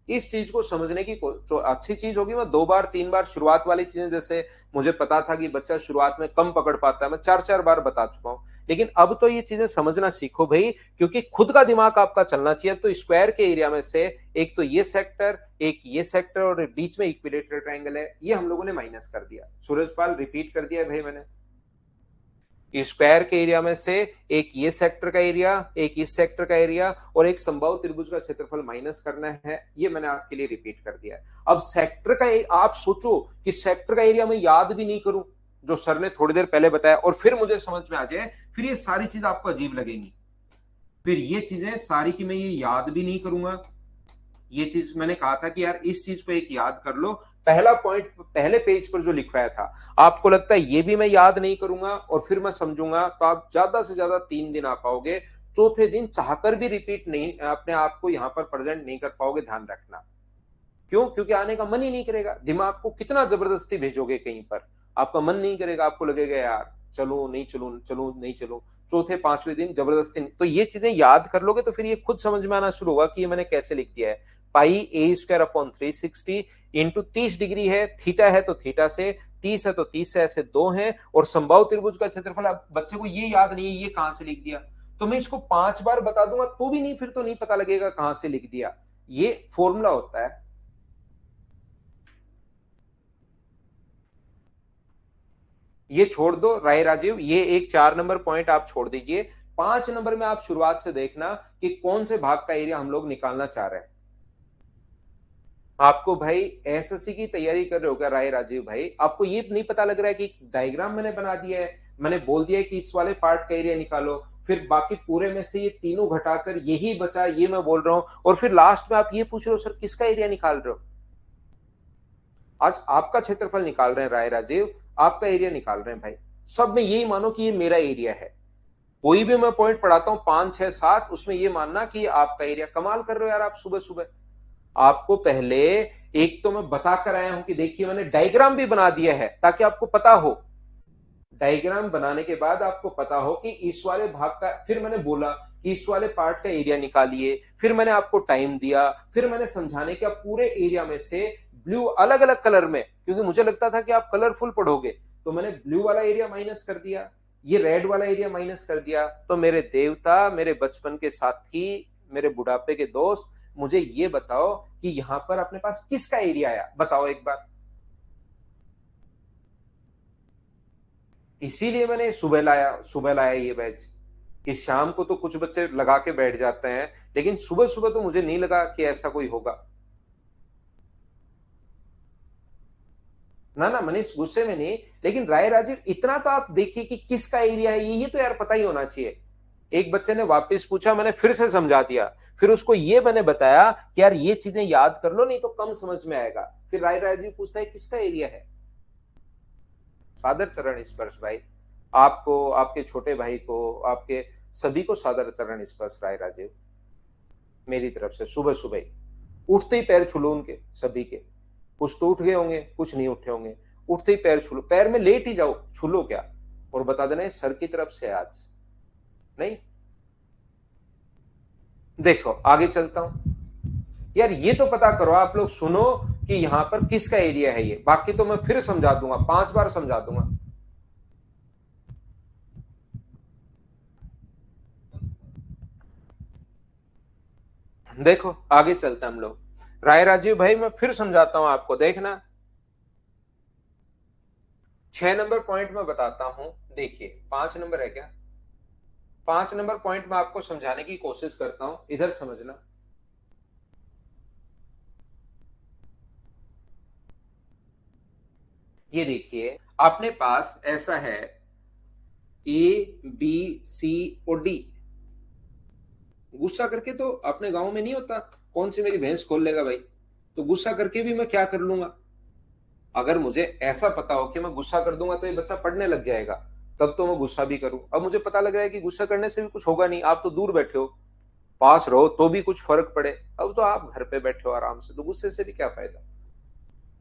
इस चीज को समझने की तो अच्छी चीज होगी। मैं दो बार तीन बार शुरुआत वाली चीजें, जैसे मुझे पता था कि बच्चा शुरुआत में कम पकड़ पाता है, मैं चार चार बार बता चुका हूं। लेकिन अब तो ये चीजें समझना सीखो भाई, क्योंकि खुद का दिमाग आपका चलना चाहिए। अब तो स्क्वायर के एरिया में से एक तो ये सेक्टर, एक ये सेक्टर और बीच में इक्विलेटरल ट्रायंगल है, ये हम लोगों ने माइनस कर दिया। सूरजपाल रिपीट कर दिया भाई मैंने। स्क्वायर के एरिया में से एक ये सेक्टर का एरिया, एक इस सेक्टर का एरिया और एक समबाहु त्रिभुज का क्षेत्रफल माइनस करना है, ये मैंने आपके लिए रिपीट कर दिया है। अब सेक्टर का आप सोचो कि सेक्टर का एरिया मैं याद भी नहीं करूं, जो सर ने थोड़ी देर पहले बताया, और फिर मुझे समझ में आ जाए, फिर ये सारी चीज आपको अजीब लगेंगी। फिर ये चीजें सारी की मैं ये याद भी नहीं करूंगा। ये चीज मैंने कहा था कि यार इस चीज को एक याद कर लो। पहला पॉइंट पहले पेज पर जो लिखवाया था, आपको लगता है ये भी मैं याद नहीं करूंगा और फिर मैं समझूंगा, तो आप ज्यादा से ज्यादा 3 दिन आ पाओगे। चौथे दिन चाहकर भी रिपीट नहीं, अपने आप को यहां पर प्रेजेंट नहीं कर पाओगे। ध्यान रखना। क्यों? क्योंकि आने का मन ही नहीं करेगा। दिमाग को कितना जबरदस्ती भेजोगे कहीं पर, आपका मन नहीं करेगा, आपको लगेगा यार चलो नहीं चलूं, चलूं नहीं चलूं। चौथे पांचवें दिन जबरदस्ती नहीं। तो ये चीजें याद कर लोगे तो फिर ये खुद समझ में आना शुरू होगा कि ये मैंने कैसे लिख दिया है। पाई ए स्क्वायर अपॉन 360 इंटू 30 डिग्री है, थीटा है तो थीटा से, 30 है तो 30 से, ऐसे दो हैं। और समबाहु त्रिभुज का क्षेत्रफल, अब बच्चे को ये याद नहीं है ये कहां से लिख दिया, तो मैं इसको 5 बार बता दूंगा तो भी नहीं, फिर तो नहीं पता लगेगा कहां से लिख दिया। ये फॉर्मूला होता है। ये छोड़ दो राय राजीव, ये एक 4 नंबर पॉइंट आप छोड़ दीजिए। 5 नंबर में आप शुरुआत से देखना कि कौन से भाग का एरिया हम लोग निकालना चाह रहे हैं। आपको भाई एसएससी की तैयारी कर रहे हो क्या राय राजीव भाई? आपको ये नहीं पता लग रहा है कि डायग्राम मैंने बना दिया है, मैंने बोल दिया है कि इस वाले पार्ट का एरिया निकालो, फिर बाकी पूरे में से ये तीनों घटाकर यही बचा, ये मैं बोल रहा हूं, और फिर लास्ट में आप ये पूछ रहे हो सर किसका एरिया निकाल रहे हो? आज आपका क्षेत्रफल निकाल रहे हैं राय राजीव, आपका एरिया निकाल रहे हैं भाई। सब में यही मानो कि ये मेरा एरिया है। कोई भी मैं पॉइंट पढ़ाता हूं 5 6 7, उसमें ये मानना कि आपका एरिया। कमाल कर रहे हो यार आप सुबह सुबह। आपको पहले एक तो मैं बता कर आया हूं कि देखिए मैंने डायग्राम भी बना दिया है ताकि आपको पता हो। डायग्राम बनाने के बाद आपको पता हो कि इस वाले भाग का, फिर मैंने बोला कि इस वाले पार्ट का एरिया निकालिए, फिर मैंने आपको टाइम दिया, फिर मैंने समझाने के पूरे एरिया में से ब्लू अलग अलग कलर में, क्योंकि मुझे लगता था कि आप कलरफुल पढ़ोगे, तो मैंने ब्लू वाला एरिया माइनस कर दिया, ये रेड वाला एरिया माइनस कर दिया। तो मेरे देवता, मेरे बचपन के साथी, मेरे बुढ़ापे के दोस्त, मुझे ये बताओ कि यहां पर अपने पास किसका एरिया आया, बताओ एक बार। इसीलिए मैंने सुबह लाया ये बैच, कि शाम को तो कुछ बच्चे लगा के बैठ जाते हैं, लेकिन सुबह सुबह तो मुझे नहीं लगा कि ऐसा कोई होगा। ना ना मनीष, गुस्से में नहीं, लेकिन राय राजीव इतना तो आप देखिए कि किसका एरिया है, ये तो यार पता ही होना चाहिए। एक बच्चे ने वापस पूछा, मैंने फिर से समझा दिया, फिर उसको ये मैंने बताया कि यार ये चीजें याद कर लो नहीं तो कम समझ में आएगा। फिर राय राजीव पूछता है किसका एरिया है। सादर चरण स्पर्श भाई, आपको, आपके छोटे भाई को, आपके सभी को सादर चरण स्पर्श राय राजीव मेरी तरफ से। सुबह सुबह उठते ही पैर छू लो उनके सभी के। कुछ तो उठ गए होंगे, कुछ नहीं उठे होंगे। उठते ही पैर छू लो, पैर में लेट ही जाओ, छू लो क्या, और बता देना सर की तरफ से आज नहीं। देखो आगे चलता हूं। यार ये तो पता करो आप लोग, सुनो कि यहां पर किसका एरिया है ये, बाकी तो मैं फिर समझा दूंगा, 5 बार समझा दूंगा। देखो आगे चलते हम लोग। राय राजीव भाई मैं फिर समझाता हूं आपको, देखना। 6 नंबर पॉइंट में बताता हूं, देखिए 5 नंबर है क्या? 5 नंबर पॉइंट में आपको समझाने की कोशिश करता हूं, इधर समझना। ये देखिए अपने पास ऐसा है ए बी सी और डी। गुस्सा करके तो अपने गांव में नहीं होता कौन सी मेरी भैंस खोल लेगा भाई, तो गुस्सा करके भी मैं क्या कर लूंगा। अगर मुझे ऐसा पता हो कि मैं गुस्सा कर दूंगा तो ये बच्चा पढ़ने लग जाएगा, तब तो मैं गुस्सा भी करूं। अब मुझे पता लग रहा है कि गुस्सा करने से भी कुछ होगा नहीं, आप तो दूर बैठे हो, पास रहो तो भी कुछ फर्क पड़े। अब तो आप घर पे बैठे हो आराम से, तो गुस्से से भी क्या फायदा।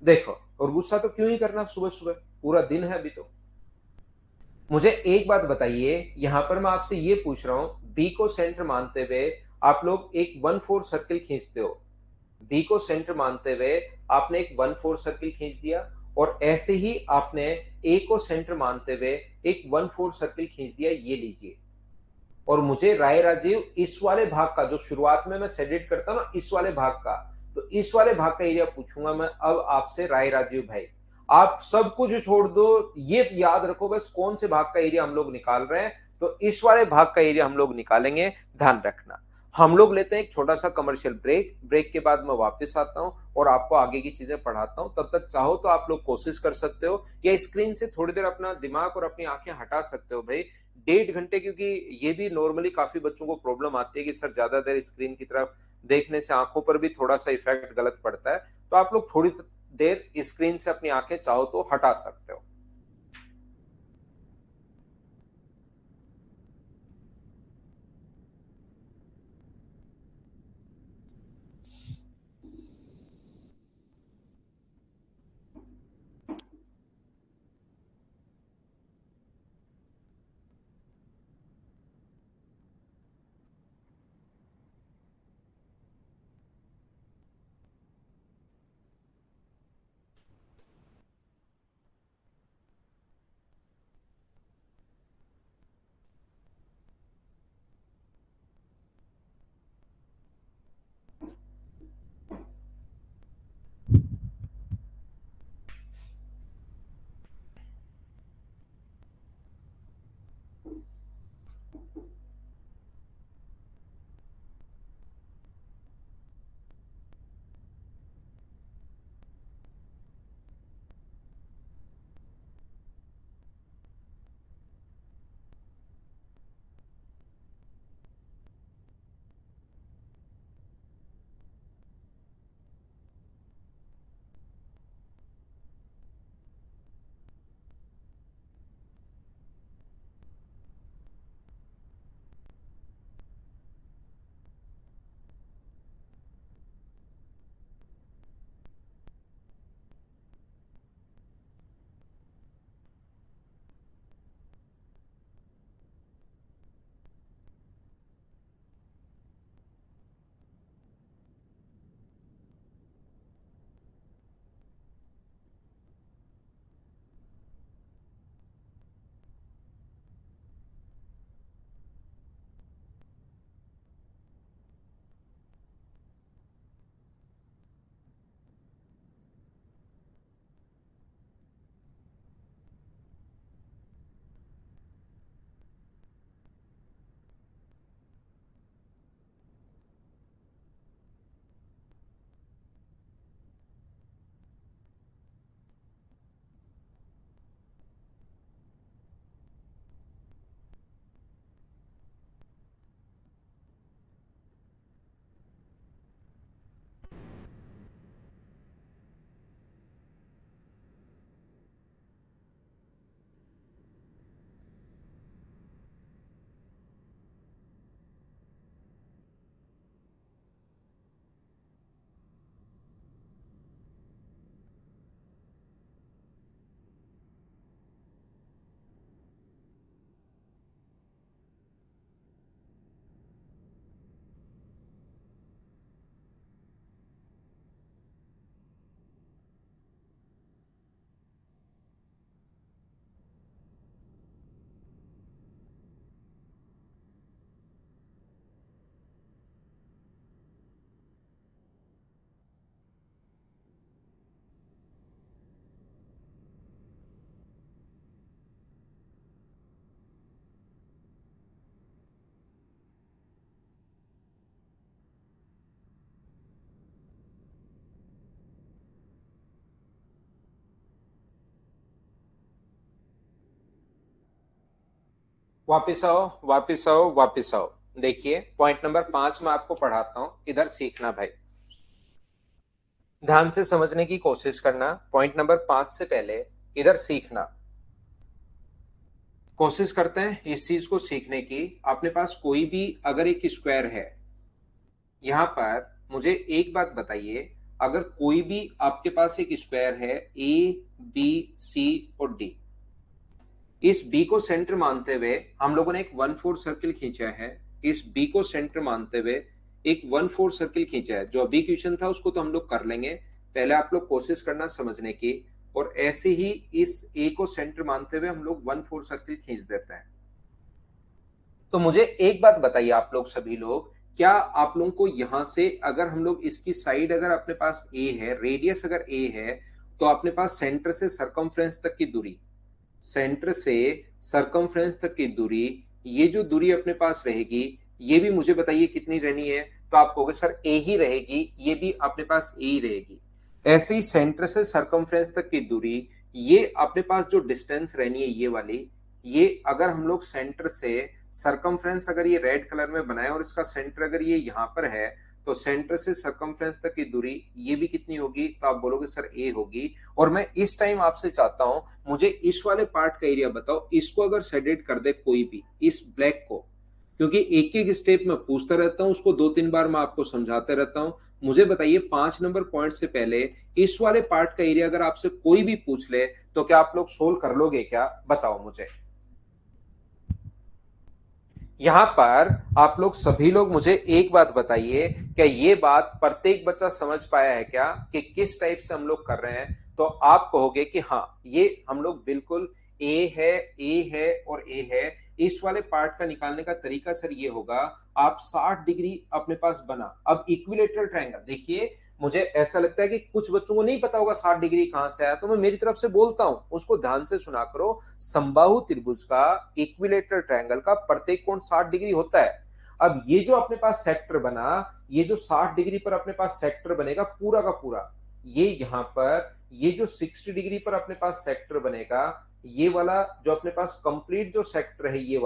देखो, और गुस्सा तो क्यों ही करना सुबह सुबह, पूरा दिन है अभी तो। मुझे एक बात बताइए, यहां पर मैं आपसे ये पूछ रहा हूं, बी को सेंटर मानते हुए आप लोग एक 1/4 सर्किल खींचते हो। बी को सेंटर मानते हुए आपने एक 1/4 सर्किल खींच दिया, और ऐसे ही आपने ए को सेंटर मानते हुए एक 1/4 सर्किल खींच दिया, ये लीजिए। और मुझे राय राजीव इस वाले भाग का, जो शुरुआत में मैं सेडिट करता हूं ना, इस वाले भाग का, तो इस वाले भाग का एरिया पूछूंगा मैं अब आपसे राय राजीव भाई। आप सब कुछ छोड़ दो, ये याद रखो बस कौन से भाग का एरिया हम लोग निकाल रहे हैं, तो इस वाले भाग का एरिया हम लोग निकालेंगे, ध्यान रखना। हम लोग लेते हैं एक छोटा सा कमर्शियल ब्रेक, ब्रेक के बाद मैं वापस आता हूं और आपको आगे की चीजें पढ़ाता हूं। तब तक चाहो तो आप लोग कोशिश कर सकते हो, या स्क्रीन से थोड़ी देर अपना दिमाग और अपनी आंखें हटा सकते हो भाई, 1.5 घंटे, क्योंकि ये भी नॉर्मली काफी बच्चों को प्रॉब्लम आती है कि सर ज्यादा देर स्क्रीन की तरफ देखने से आंखों पर भी थोड़ा सा इफेक्ट गलत पड़ता है। तो आप लोग थोड़ी देर स्क्रीन से अपनी आंखें चाहो तो हटा सकते हो। वापिस आओ, वापिस आओ, वापिस आओ। देखिए, पॉइंट नंबर 5 मैं आपको पढ़ाता हूं, इधर सीखना भाई, ध्यान से समझने की कोशिश करना। पॉइंट नंबर 5 से पहले इधर सीखना, कोशिश करते हैं इस चीज को सीखने की। अपने पास कोई भी अगर एक स्क्वायर है, यहाँ पर मुझे एक बात बताइए, अगर कोई भी आपके पास एक स्क्वायर है ए बी सी और डी, इस बी को सेंटर मानते हुए हम लोगों ने एक 1/4 सर्किल खींचा है। इस बी को सेंटर मानते हुए एक 1/4 सर्किल खींचा है। जो अभी क्वेश्चन था उसको तो हम लोग कर लेंगे, पहले आप लोग कोशिश करना समझने की। और ऐसे ही इस ए को सेंटर मानते हुए हम लोग 1/4 सर्किल खींच देते हैं। तो मुझे एक बात बताइए आप लोग सभी लोग, क्या आप लोगों को यहां से अगर हम लोग इसकी साइड अगर अपने पास ए है, रेडियस अगर ए है, तो अपने पास सेंटर से सरकमफ्रेंस तक की दूरी, सेंटर से सरकमफ्रेंस तक की दूरी, ये जो दूरी अपने पास रहेगी, ये भी मुझे बताइए कितनी रहनी है। तो आप कहोगे सर ए ही रहेगी, ये भी अपने पास ए ही रहेगी। ऐसे ही सेंटर से सरकमफ्रेंस तक की दूरी, ये अपने पास जो डिस्टेंस रहनी है ये वाली, ये अगर हम लोग सेंटर से सरकमफ्रेंस अगर ये रेड कलर में बनाए और इसका सेंटर अगर ये यहां पर है, तो सेंटर से सरकमफ्रेंस तक की दूरी ये भी कितनी होगी? तो आप बोलोगे सर ए होगी। और मैं इस टाइम आपसे चाहता हूं, मुझे इस वाले पार्ट का एरिया बताओ। इसको अगर सेडेड कर दे कोई भी, इस ब्लैक को, क्योंकि एक एक स्टेप में पूछता रहता हूं, उसको 2-3 बार मैं आपको समझाते रहता हूं। मुझे बताइए 5 नंबर पॉइंट से पहले इस वाले पार्ट का एरिया अगर आपसे कोई भी पूछ ले, तो क्या आप लोग सोल्व कर लोगे क्या? बताओ मुझे। यहां पर आप लोग सभी लोग मुझे एक बात बताइए, क्या ये बात प्रत्येक बच्चा समझ पाया है क्या कि किस टाइप से हम लोग कर रहे हैं? तो आप कहोगे कि हाँ, ये हम लोग बिल्कुल ए है और ए है। इस वाले पार्ट का निकालने का तरीका सर ये होगा, आप 60 डिग्री अपने पास बना। अब इक्विलेटरल ट्रायंगल देखिए, मुझे ऐसा लगता है कि कुछ बच्चों को नहीं पता होगा 60 डिग्री कहां से आया, तो मैं मेरी तरफ से बोलता हूं, उसको ध्यान से सुना करो। समबाहु त्रिभुज का इक्विलेटरल ट्रायंगल का प्रत्येक कोण 60 डिग्री होता है। अब ये जो अपने पास सेक्टर बना, ये जो 60 डिग्री पर अपने पास सेक्टर बनेगा पूरा का पूरा, ये यहां पर ये जो 60 डिग्री पर अपने पास सेक्टर बनेगा, ये वाला जो अपने पास कंप्लीट जो सेक्टर है, ये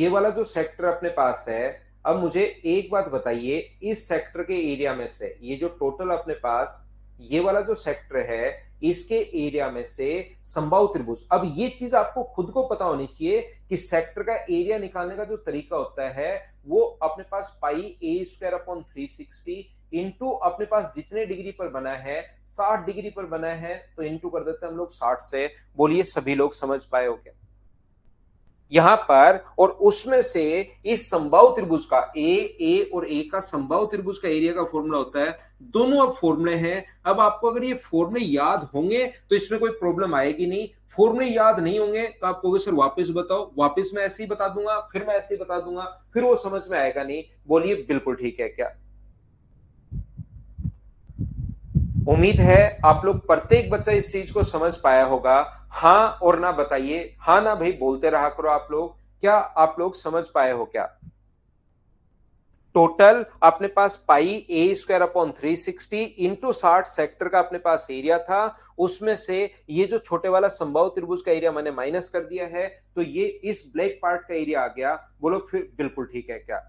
वाला जो सेक्टर अपने पास है। अब मुझे एक बात बताइए, इस सेक्टर के एरिया में से ये जो टोटल अपने पास ये वाला जो सेक्टर है, इसके एरिया में से समबाहु त्रिभुज। अब ये चीज आपको खुद को पता होनी चाहिए कि सेक्टर का एरिया निकालने का जो तरीका होता है, वो अपने पास पाई ए स्क्वायर अपॉन 360 इंटू अपने पास जितने डिग्री पर बना है, 60 डिग्री पर बना है, तो इंटू कर देते हैं हम लोग 60 से। बोलिए सभी लोग समझ पाए हो क्या? यहां पर और उसमें से इस समबाहु त्रिभुज का ए और ए का समबाहु त्रिभुज का एरिया का फॉर्मूला होता है। दोनों अब फॉर्मूले हैं। अब आपको अगर ये फॉर्मूले याद होंगे तो इसमें कोई प्रॉब्लम आएगी नहीं। फॉर्मूले याद नहीं होंगे तो आप कहोगे सर वापस बताओ। वापस मैं ऐसे ही बता दूंगा, फिर मैं ऐसे ही बता दूंगा, फिर वो समझ में आएगा नहीं। बोलिए बिल्कुल ठीक है क्या? उम्मीद है आप लोग प्रत्येक बच्चा इस चीज को समझ पाया होगा। हाँ और ना बताइए, हाँ ना भाई बोलते रहा करो आप लोग। क्या आप लोग समझ पाए हो क्या? टोटल अपने पास पाई ए स्क्वायर अपॉन 360 इंटू 60 सेक्टर का अपने पास एरिया था। उसमें से ये जो छोटे वाला समबाहु त्रिभुज का एरिया मैंने माइनस कर दिया है, तो ये इस ब्लैक पार्ट का एरिया आ गया। बोलो फिर बिल्कुल ठीक है क्या?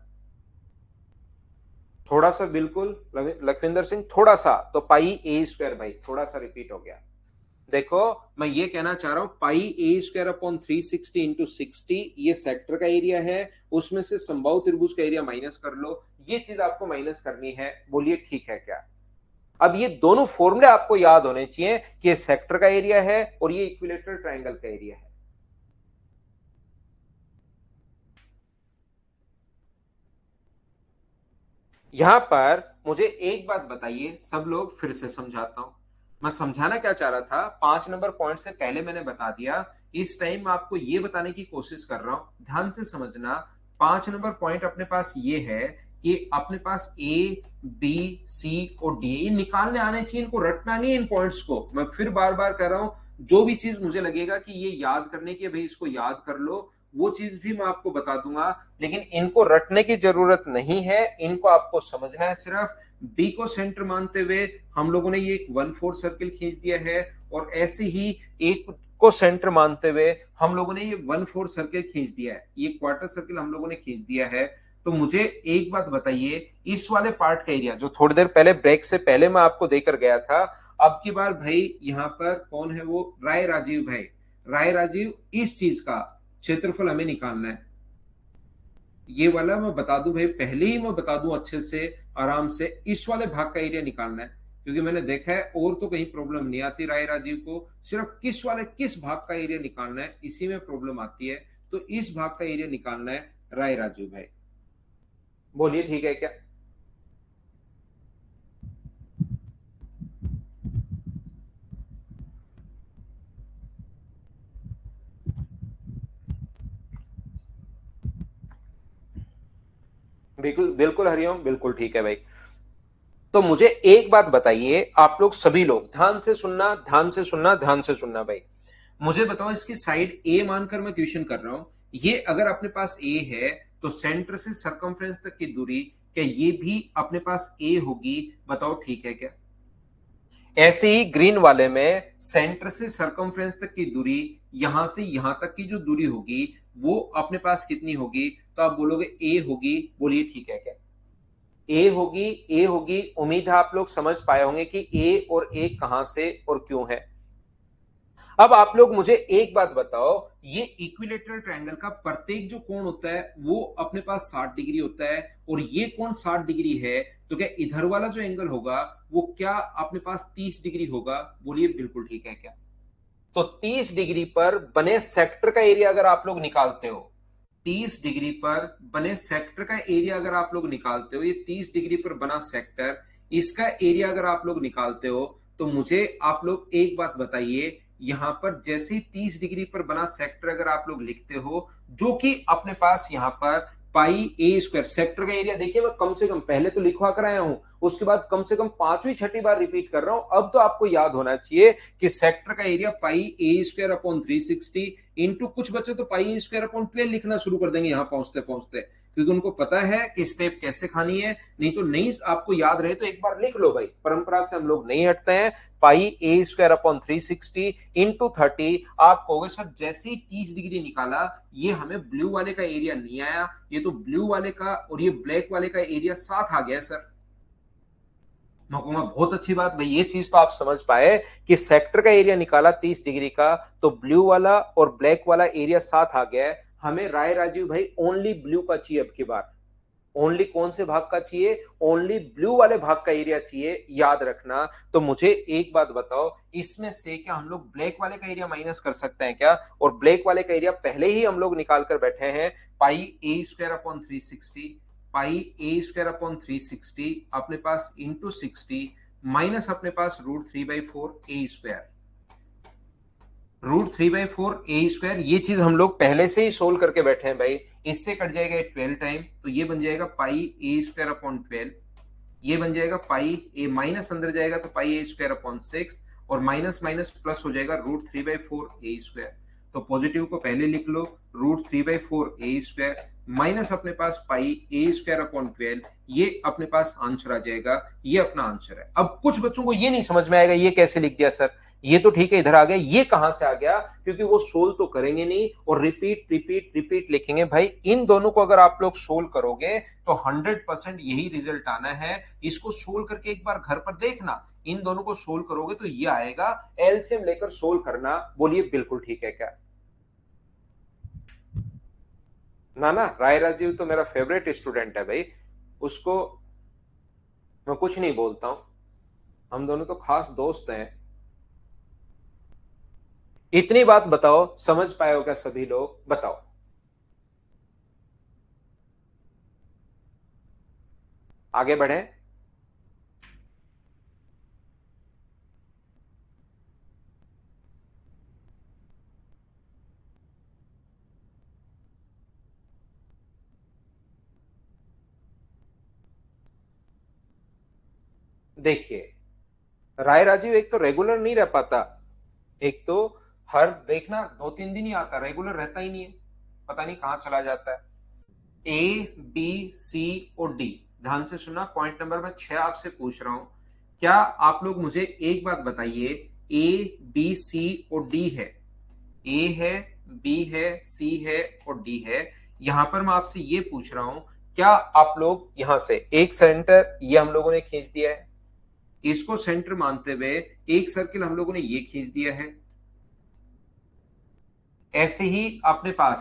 थोड़ा सा बिल्कुल लखविंदर सिंह, थोड़ा सा तो पाई ए स्क्वायर भाई थोड़ा सा रिपीट हो गया। देखो मैं ये कहना चाह रहा हूं, पाई ए स्क्वायर अपॉन 360 इंटू 60 ये सेक्टर का एरिया है। उसमें से समबाहु त्रिभुज का एरिया माइनस कर लो, ये चीज आपको माइनस करनी है। बोलिए ठीक है क्या? अब ये दोनों फॉर्मूले आपको याद होने चाहिए कि ये सेक्टर का एरिया है और ये इक्विलेटरल ट्रायंगल का एरिया है। यहां पर मुझे एक बात बताइए सब लोग, फिर से समझाता हूं। मैं समझाना क्या चाह रहा था, 5 नंबर पॉइंट से पहले मैंने बता दिया। इस टाइम मैं आपको यह बताने की कोशिश कर रहा हूं, ध्यान से समझना। 5 नंबर पॉइंट अपने पास ये है कि अपने पास ए बी सी और डी ये निकालने आने चाहिए। इनको रटना नहीं है इन पॉइंट्स को। मैं फिर बार बार कह रहा हूं, जो भी चीज मुझे लगेगा कि ये याद करने की भाई इसको याद कर लो, वो चीज भी मैं आपको बता दूंगा। लेकिन इनको रटने की जरूरत नहीं है, इनको आपको समझना है सिर्फ। बी को सेंटर मानते हुए हम लोगों ने ये एक 1/4 सर्किल खींच दिया है, और ऐसे ही एक को सेंटर मानते हुए हम लोगों ने ये 1/4 सर्किल खींच दिया है, ये क्वार्टर सर्किल हम लोगों ने खींच दिया है। तो मुझे एक बात बताइए, इस वाले पार्ट का एरिया जो थोड़ी देर पहले ब्रेक से पहले मैं आपको देकर गया था, अब की बार भाई यहां पर कौन है? वो राय राजीव भाई। राय राजीव, इस चीज का क्षेत्रफल हमें निकालना है। ये वाला मैं बता दूं भाई, पहले ही मैं बता दूं अच्छे से, आराम से इस वाले भाग का एरिया निकालना है, क्योंकि मैंने देखा है और तो कहीं प्रॉब्लम नहीं आती राय राजीव को, सिर्फ किस भाग का एरिया निकालना है इसी में प्रॉब्लम आती है। तो इस भाग का एरिया निकालना है राय राजीव भाई। बोलिए ठीक है क्या? बिल्कुल बिल्कुल हरिओम, बिल्कुल ठीक है भाई। तो मुझे एक बात बताइए, आप लोग सभी लोग ध्यान से सुनना, ध्यान से सुनना, ध्यान से सुनना भाई। मुझे बताओ, इसकी साइड ए मानकर मैं क्वेश्चन कर रहा हूं, ये अगर अपने पास ए है तो सेंटर से सरकमफ्रेंस तक की दूरी, क्या ये भी अपने पास ए होगी? बताओ ठीक है क्या? ऐसे ही ग्रीन वाले में सेंटर से सरकमफ्रेंस तक की दूरी, यहां से यहां तक की जो दूरी होगी वो अपने पास कितनी होगी? तो आप बोलोगे ए होगी। बोलिए ठीक है क्या? ए होगी, ए होगी। उम्मीद है आप लोग समझ पाए होंगे कि ए और ए कहां से और क्यों है। अब आप लोग मुझे एक बात बताओ, ये इक्विलेटरल ट्रायंगल का प्रत्येक जो कोण होता है वो अपने पास 60 डिग्री होता है, और ये कोण 60 डिग्री है, तो क्या इधर वाला जो एंगल होगा वो क्या अपने पास 30 डिग्री होगा? बोलिए बिल्कुल ठीक है क्या? तो 30 डिग्री पर बने सेक्टर का एरिया अगर आप लोग निकालते हो, 30 डिग्री पर बने सेक्टर का एरिया अगर आप लोग निकालते हो, ये 30 डिग्री पर बना सेक्टर, इसका एरिया अगर आप लोग निकालते हो, तो मुझे आप लोग एक बात बताइए, यहां पर जैसे ही 30 डिग्री पर बना सेक्टर अगर आप लोग लिखते हो, जो कि अपने पास यहां पर पाई ए स्क्वायर, सेक्टर का एरिया देखिए, मैं कम से कम पहले तो लिखवा कर आया हूं, उसके बाद कम से कम पांचवी छठी बार रिपीट कर रहा हूं, अब तो आपको याद होना चाहिए कि सेक्टर का एरिया पाई ए स्क्वायर अपॉन 360 इंटू, कुछ बच्चे तो पाई ए स्क्वायर अपॉन 12 लिखना शुरू कर देंगे यहां पहुंचते पहुंचते, क्योंकि उनको पता है कि स्टेप कैसे खानी है। नहीं तो नहीं आपको याद रहे तो एक बार लिख लो भाई, परंपरा से हम लोग नहीं हटते हैं। पाई ए स्क्वायर अपॉन 360 इंटू 30। आप कहोगे सर जैसे ही 30 डिग्री निकाला, ये हमें ब्लू वाले का एरिया नहीं आया, ये तो ब्लू वाले का और ये ब्लैक वाले का एरिया साथ आ गया सर। मैं कहूंगा बहुत अच्छी बात भाई, ये चीज तो आप समझ पाए कि सेक्टर का एरिया निकाला 30 डिग्री का, तो ब्लू वाला और ब्लैक वाला एरिया साथ आ गया है। हमें राय राजीव भाई ओनली ब्लू का चाहिए अब की बार। ओनली कौन से भाग का चाहिए? ओनली ब्लू वाले भाग का एरिया चाहिए, याद रखना। तो मुझे एक बात बताओ, इसमें से क्या हम लोग ब्लैक वाले का एरिया माइनस कर सकते हैं क्या? और ब्लैक वाले का एरिया पहले ही हम लोग निकाल कर बैठे हैं, पाई ए स्क्वायर अपॉन 360, पाई ए स्क्वायर अपॉन 360 अपने पास इंटू 60, माइनस अपने पास √3/4 ए स्क्वायर, √3/4 ए स्क्वायर। ये चीज हम लोग पहले से ही सोल्व करके बैठे हैं भाई। इससे कट जाएगा 12 टाइम, तो ये बन जाएगा पाई ए स्क्वायर अपॉन 12, ये बन जाएगा पाई ए, माइनस अंदर जाएगा तो पाई ए स्क्वायर अपॉन 6, और माइनस माइनस प्लस हो जाएगा √3/4 ए स्क्वायर। तो पॉजिटिव को पहले लिख लो, √3/4 ए स्क्वायर माइनस अपने पास पाई ए स्क्वायर अपॉन 12, ये अपने पास आंसर आ जाएगा। ये अपना आंसर है। अब कुछ बच्चों को ये नहीं समझ में आएगा, ये कैसे लिख दिया सर? ये तो ठीक है, इधर आ गया, ये कहां से आ गया? क्योंकि वो सोल्व तो करेंगे नहीं और रिपीट रिपीट रिपीट लिखेंगे भाई। इन दोनों को अगर आप लोग सोल्व करोगे तो 100% यही रिजल्ट आना है। इसको सोल्व करके एक बार घर पर देखना, इन दोनों को सोल्व करोगे तो ये आएगा। एलसीएम लेकर सोल्व करना। बोलिए बिल्कुल ठीक है क्या? ना ना, राय राजीव तो मेरा फेवरेट स्टूडेंट है भाई, उसको मैं कुछ नहीं बोलता हूं, हम दोनों तो खास दोस्त हैं। इतनी बात बताओ, समझ पाए हो क्या सभी लोग? बताओ। आगे बढ़े। देखिए, राय राजीव एक तो रेगुलर नहीं रह पाता, एक तो हर देखना 2-3 दिन ही आता, रेगुलर रहता ही नहीं है, पता नहीं कहां चला जाता है। A B C और D, ध्यान से सुनना, पॉइंट नंबर मैं 6 आपसे पूछ रहा हूं। क्या आप लोग मुझे एक बात बताइए, A B C और D है, A है, B है, C है और D है, यहां पर मैं आपसे ये पूछ रहा हूं, क्या आप लोग यहां से एक सेंटर ये हम लोगों ने खींच दिया है, इसको सेंटर मानते हुए एक सर्किल हम लोगों ने ये खींच दिया है, ऐसे ही अपने पास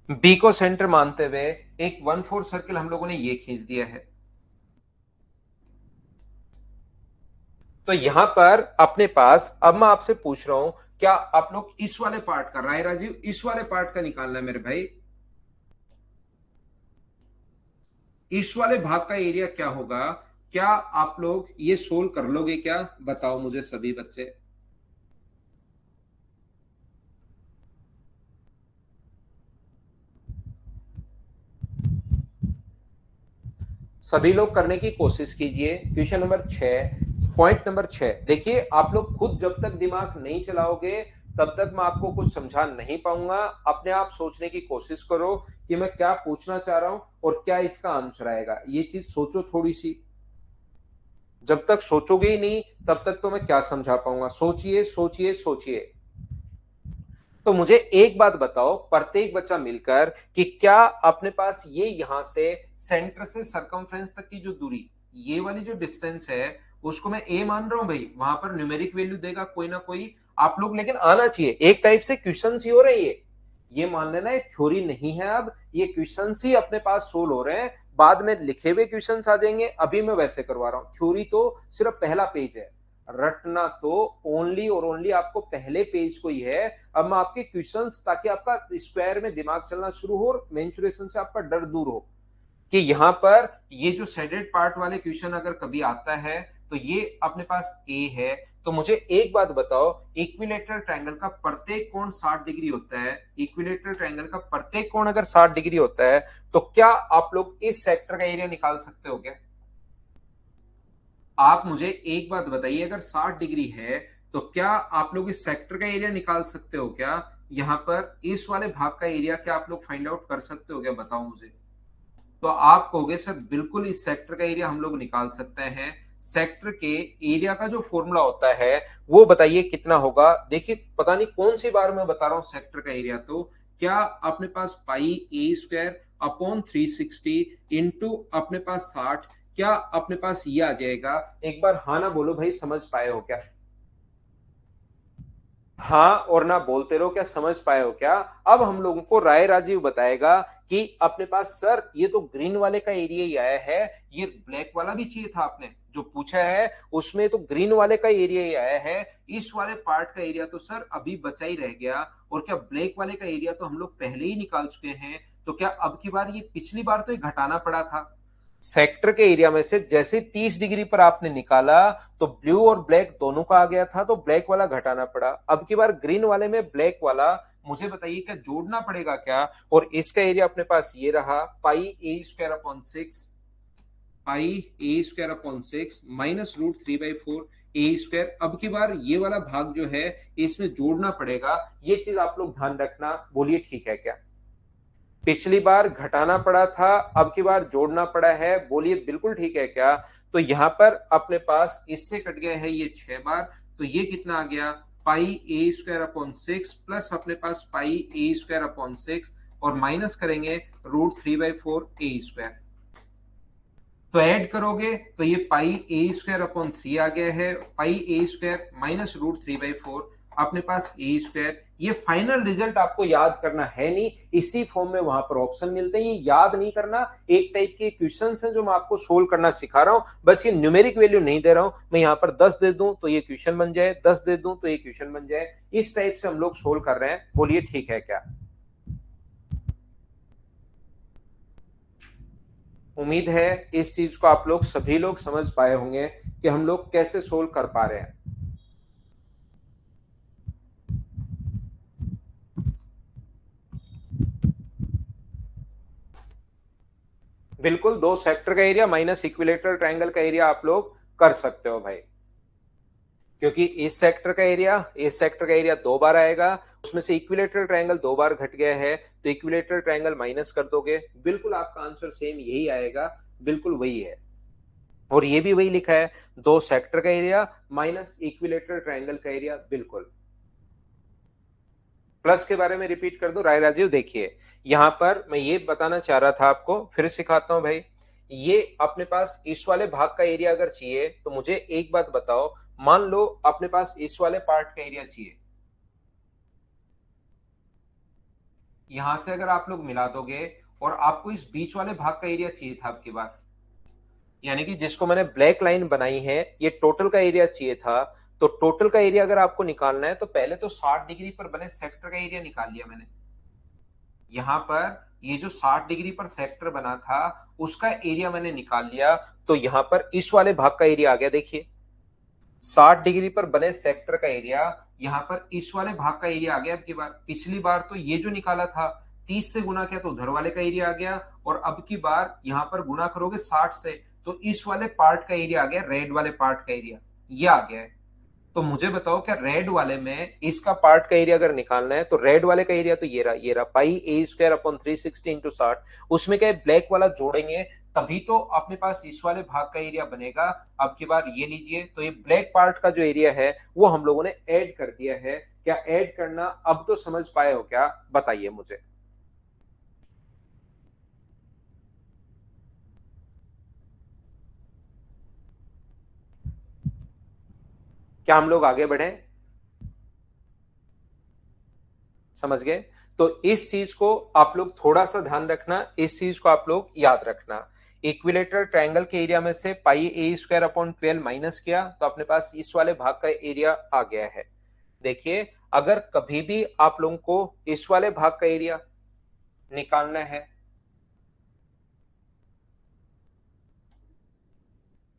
बी को सेंटर मानते हुए एक 1/4 सर्किल हम लोगों ने ये खींच दिया है। तो यहां पर अपने पास, अब मैं आपसे पूछ रहा हूं, क्या आप लोग इस वाले पार्ट का, राय राजीव, इस वाले पार्ट का निकालना है मेरे भाई। इस वाले भाग का एरिया क्या होगा, क्या आप लोग ये सोल्व कर लोगे क्या, बताओ मुझे सभी बच्चे। सभी लोग करने की कोशिश कीजिए। क्वेश्चन नंबर 6, पॉइंट नंबर 6 देखिए, आप लोग खुद जब तक दिमाग नहीं चलाओगे तब तक मैं आपको कुछ समझा नहीं पाऊंगा। अपने आप सोचने की कोशिश करो कि मैं क्या पूछना चाह रहा हूं और क्या इसका आंसर आएगा, ये चीज सोचो थोड़ी सी। जब तक सोचोगे ही नहीं तब तक तो मैं क्या समझा पाऊंगा। सोचिए सोचिए सोचिए। तो मुझे एक बात बताओ प्रत्येक बच्चा मिलकर, कि क्या अपने पास ये यहां से सेंटर से सरकमफ्रेंस तक की जो दूरी, ये वाली जो डिस्टेंस है, उसको मैं ए मान रहा हूं भाई। वहां पर न्यूमेरिक वैल्यू देगा कोई ना कोई आप लोग, लेकिन आना चाहिए। एक टाइप से क्वेश्चन ही हो रहे हैं ये मान लेना, ये थ्योरी नहीं है। अब ये क्वेश्चन ही अपने पास सोल्व हो रहे हैं, बाद में लिखे हुए क्वेश्चन आ जाएंगे। अभी मैं वैसे करवा रहा हूं, थ्योरी तो सिर्फ पहला पेज है, रटना तो ओनली और ओनली आपको पहले पेज को ही है। अब मैं आपके क्वेश्चंस, ताकि आपका स्क्वायर में दिमाग चलना शुरू हो और मेंचुरेशन से आपका डर दूर हो, कि यहां पर ये जो शेडेड पार्ट वाले क्वेश्चन अगर कभी आता है तो ये अपने पास ए है। तो मुझे एक बात बताओ, इक्विलेटरल ट्रायंगल का प्रत्येक कोण 60 डिग्री होता है। इक्विलेटरल ट्रायंगल का प्रत्येक कोण अगर 60 डिग्री होता है तो क्या आप लोग इस सेक्टर का एरिया निकाल सकते हो क्या? आप मुझे एक बात बताइए, अगर 60 डिग्री है तो क्या आप लोग इस सेक्टर का एरिया निकाल सकते हो क्या? यहां पर इस वाले भाग का एरिया क्या आप लोग फाइंड आउट कर सकते हो क्या, बताओ मुझे। तो आप कहोगे सर बिल्कुल इस सेक्टर का एरिया हम लोग निकाल सकते हैं। सेक्टर के एरिया का जो फॉर्मूला होता है वो बताइए कितना होगा। देखिए पता नहीं कौन सी बार मैं बता रहा हूं सेक्टर का एरिया, तो क्या अपने पास पाई ए स्क्वायर अपॉन 360 इंटू अपने पास 60, क्या अपने पास ये आ जाएगा? एक बार हाँ ना बोलो भाई, समझ पाए हो क्या? हाँ और ना बोलते रहो, क्या समझ पाए हो क्या? अब हम लोगों को राय राजीव बताएगा कि अपने पास सर ये तो ग्रीन वाले का एरिया ही आया है, ये ब्लैक वाला भी चाहिए था आपने जो पूछा है, उसमें तो ग्रीन वाले का एरिया ही आया है। इस वाले पार्ट का एरिया तो सर अभी बचा ही रह गया, और क्या ब्लैक वाले का एरिया तो हम लोग पहले ही निकाल चुके हैं। तो क्या अब की बार, ये पिछली बार तो ये घटाना पड़ा था सेक्टर के एरिया में से, जैसे 30 डिग्री पर आपने निकाला तो ब्लू और ब्लैक दोनों का आ गया था, तो ब्लैक वाला घटाना पड़ा। अब की बार ग्रीन वाले में ब्लैक वाला, मुझे बताइए क्या जोड़ना पड़ेगा क्या? और इसका एरिया अपने पास ये रहा, पाई ए स्क्वायर अपॉन 6, पाई ए स्क्वायर अपॉन 6 माइनस रूट 3/4 ए स्क्वायर। अब की बार ये वाला भाग जो है इसमें जोड़ना पड़ेगा, ये चीज आप लोग ध्यान रखना। बोलिए ठीक है क्या? पिछली बार घटाना पड़ा था, अब की बार जोड़ना पड़ा है, बोलिए बिल्कुल ठीक है क्या? तो यहां पर अपने पास इससे कट गया है ये 6 बार, तो ये कितना आ गया, पाई ए स्क्वायर अपॉन 6 प्लस अपने पास पाई ए स्क्वायर अपॉन 6, और माइनस करेंगे रूट 3/4 ए स्क्वायर। तो ऐड करोगे तो ये पाई ए स्क्वायर अपॉन 3 आ गया है, पाई ए स्क्वायर माइनस रूट 3/4 अपने पास ए स्क्वायर। ये फाइनल रिजल्ट आपको याद करना है नहीं, इसी फॉर्म में वहां पर ऑप्शन मिलते हैं, ये याद नहीं करना। एक टाइप के क्वेश्चन हैं जो मैं आपको सोल्व करना सिखा रहा हूं, बस ये न्यूमेरिक वैल्यू नहीं दे रहा हूं। मैं यहाँ पर 10 दे दूं तो ये क्वेश्चन बन जाए, 10 दे दूं तो ये क्वेश्चन बन जाए, इस टाइप से हम लोग सोल्व कर रहे हैं। बोलिए ठीक है क्या? उम्मीद है इस चीज को आप लोग सभी लोग समझ पाए होंगे कि हम लोग कैसे सोल्व कर पा रहे हैं। बिल्कुल, दो सेक्टर का एरिया माइनस इक्विलेटरल ट्रायंगल का एरिया आप लोग कर सकते हो भाई, क्योंकि इस सेक्टर का एरिया 2 बार आएगा, उसमें से इक्विलेटरल ट्रायंगल 2 बार घट गया है, तो इक्विलेटरल ट्रायंगल माइनस कर दोगे, बिल्कुल आपका आंसर सेम यही आएगा, बिल्कुल वही है। और ये भी वही लिखा है, दो सेक्टर का एरिया माइनस इक्विलेटरल ट्रायंगल का एरिया, बिल्कुल। प्लस के बारे में रिपीट कर दो राय राजीव। देखिए यहां पर मैं ये बताना चाह रहा था आपको, फिर सिखाता हूं भाई। ये अपने पास इस वाले भाग का एरिया अगर चाहिए तो मुझे एक बात बताओ, मान लो अपने पास इस वाले पार्ट का एरिया चाहिए, यहां से अगर आप लोग मिला दोगे और आपको इस बीच वाले भाग का एरिया चाहिए था आपकी बार, यानी कि जिसको मैंने ब्लैक लाइन बनाई है ये टोटल का एरिया चाहिए था। तो टोटल का एरिया अगर आपको निकालना है तो पहले तो 60 डिग्री पर बने सेक्टर का एरिया निकाल लिया मैंने। यहां पर ये जो 60 डिग्री पर सेक्टर बना था उसका एरिया मैंने निकाल लिया। तो यहां पर इस वाले भाग का एरिया आ गया, देखिए 60 डिग्री पर बने सेक्टर का एरिया, यहां पर इस वाले भाग का एरिया आ गया। अब की बार, पिछली बार तो ये जो निकाला था 30 से गुना किया तो उधर वाले का एरिया आ गया, और अब की बार यहां पर गुना करोगे 60 से तो इस वाले पार्ट का एरिया आ गया, रेड वाले पार्ट का एरिया ये आ गया है। तो मुझे बताओ क्या रेड वाले में इसका पार्ट का एरिया अगर निकालना है तो रेड वाले का एरिया तो ये रहा पाई ए स्क्वायर अपॉन 360 इंटू 60। उसमें क्या है, ब्लैक वाला जोड़ेंगे तभी तो अपने पास इस वाले भाग का एरिया बनेगा। अब की बार ये लीजिए, तो ये ब्लैक पार्ट का जो एरिया है वो हम लोगों ने ऐड कर दिया है। क्या ऐड करना अब तो समझ पाए हो क्या, बताइए मुझे। क्या हम लोग आगे बढ़े, समझ गए? तो इस चीज को आप लोग थोड़ा सा ध्यान रखना, इस चीज को आप लोग याद रखना। इक्विलेटरल ट्रायंगल के एरिया में से पाई ए स्क्वायर अपॉन 12 माइनस किया तो अपने पास इस वाले भाग का एरिया आ गया है। देखिए अगर कभी भी आप लोगों को इस वाले भाग का एरिया निकालना है,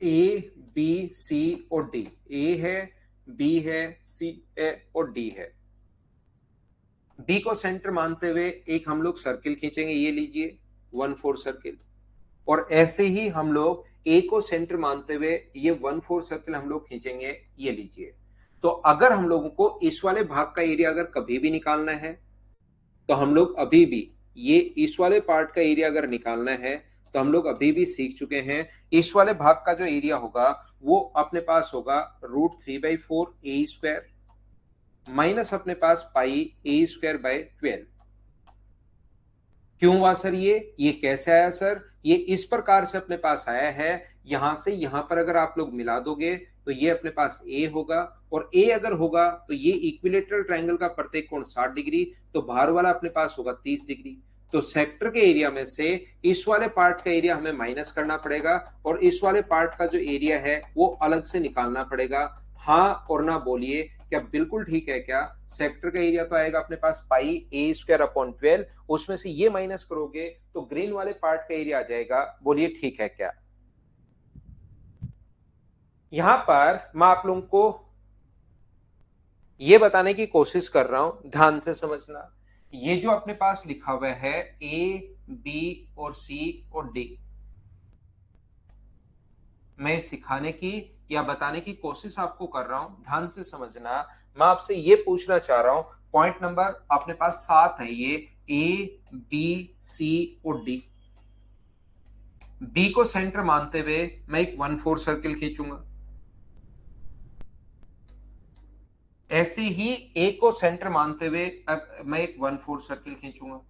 ए बी सी और डी, ए है, बी है, सी है और डी है। बी को सेंटर मानते हुए एक हम लोग सर्किल खींचेंगे, ये लीजिए 1/4 सर्किल। और ऐसे ही हम लोग ए को सेंटर मानते हुए ये 1/4 सर्किल हम लोग खींचेंगे, ये लीजिए। तो अगर हम लोगों को इस वाले भाग का एरिया अगर कभी भी निकालना है तो हम लोग अभी भी ये इस वाले पार्ट का एरिया अगर निकालना है तो हम लोग अभी भी सीख चुके हैं। इस वाले भाग का जो एरिया होगा वो अपने पास होगा √3/4 ए स्क्वायर माइनस अपने पास पाई ए स्क्वायर बाय 12। क्यों हुआ सर, ये कैसे आया सर? ये इस प्रकार से अपने पास आया है, यहां से यहां पर अगर आप लोग मिला दोगे तो ये अपने पास ए होगा, और ए अगर होगा तो ये इक्विलेटरल ट्रायंगल का प्रत्येक कोण 60 डिग्री, तो बाहर वाला अपने पास होगा 30 डिग्री। तो सेक्टर के एरिया में से इस वाले पार्ट का एरिया हमें माइनस करना पड़ेगा और इस वाले पार्ट का जो एरिया है वो अलग से निकालना पड़ेगा। हाँ और ना बोलिए, क्या बिल्कुल ठीक है क्या? सेक्टर का एरिया तो आएगा अपने पास पाई ए स्क्वायर अपॉन 12, उसमें से ये माइनस करोगे तो ग्रीन वाले पार्ट का एरिया आ जाएगा, बोलिए ठीक है क्या? यहां पर मैं आप लोगों को ये बताने की कोशिश कर रहा हूं, ध्यान से समझना। ये जो अपने पास लिखा हुआ है ए बी और सी और डी, मैं सिखाने की या बताने की कोशिश आपको कर रहा हूं, ध्यान से समझना। मैं आपसे ये पूछना चाह रहा हूं, पॉइंट नंबर अपने पास 7 है, ये ए बी सी और डी। बी को सेंटर मानते हुए मैं एक 1/4 सर्किल खींचूंगा, ऐसे ही ए को सेंटर मानते हुए मैं एक 1/4 सर्किल खींचूंगा,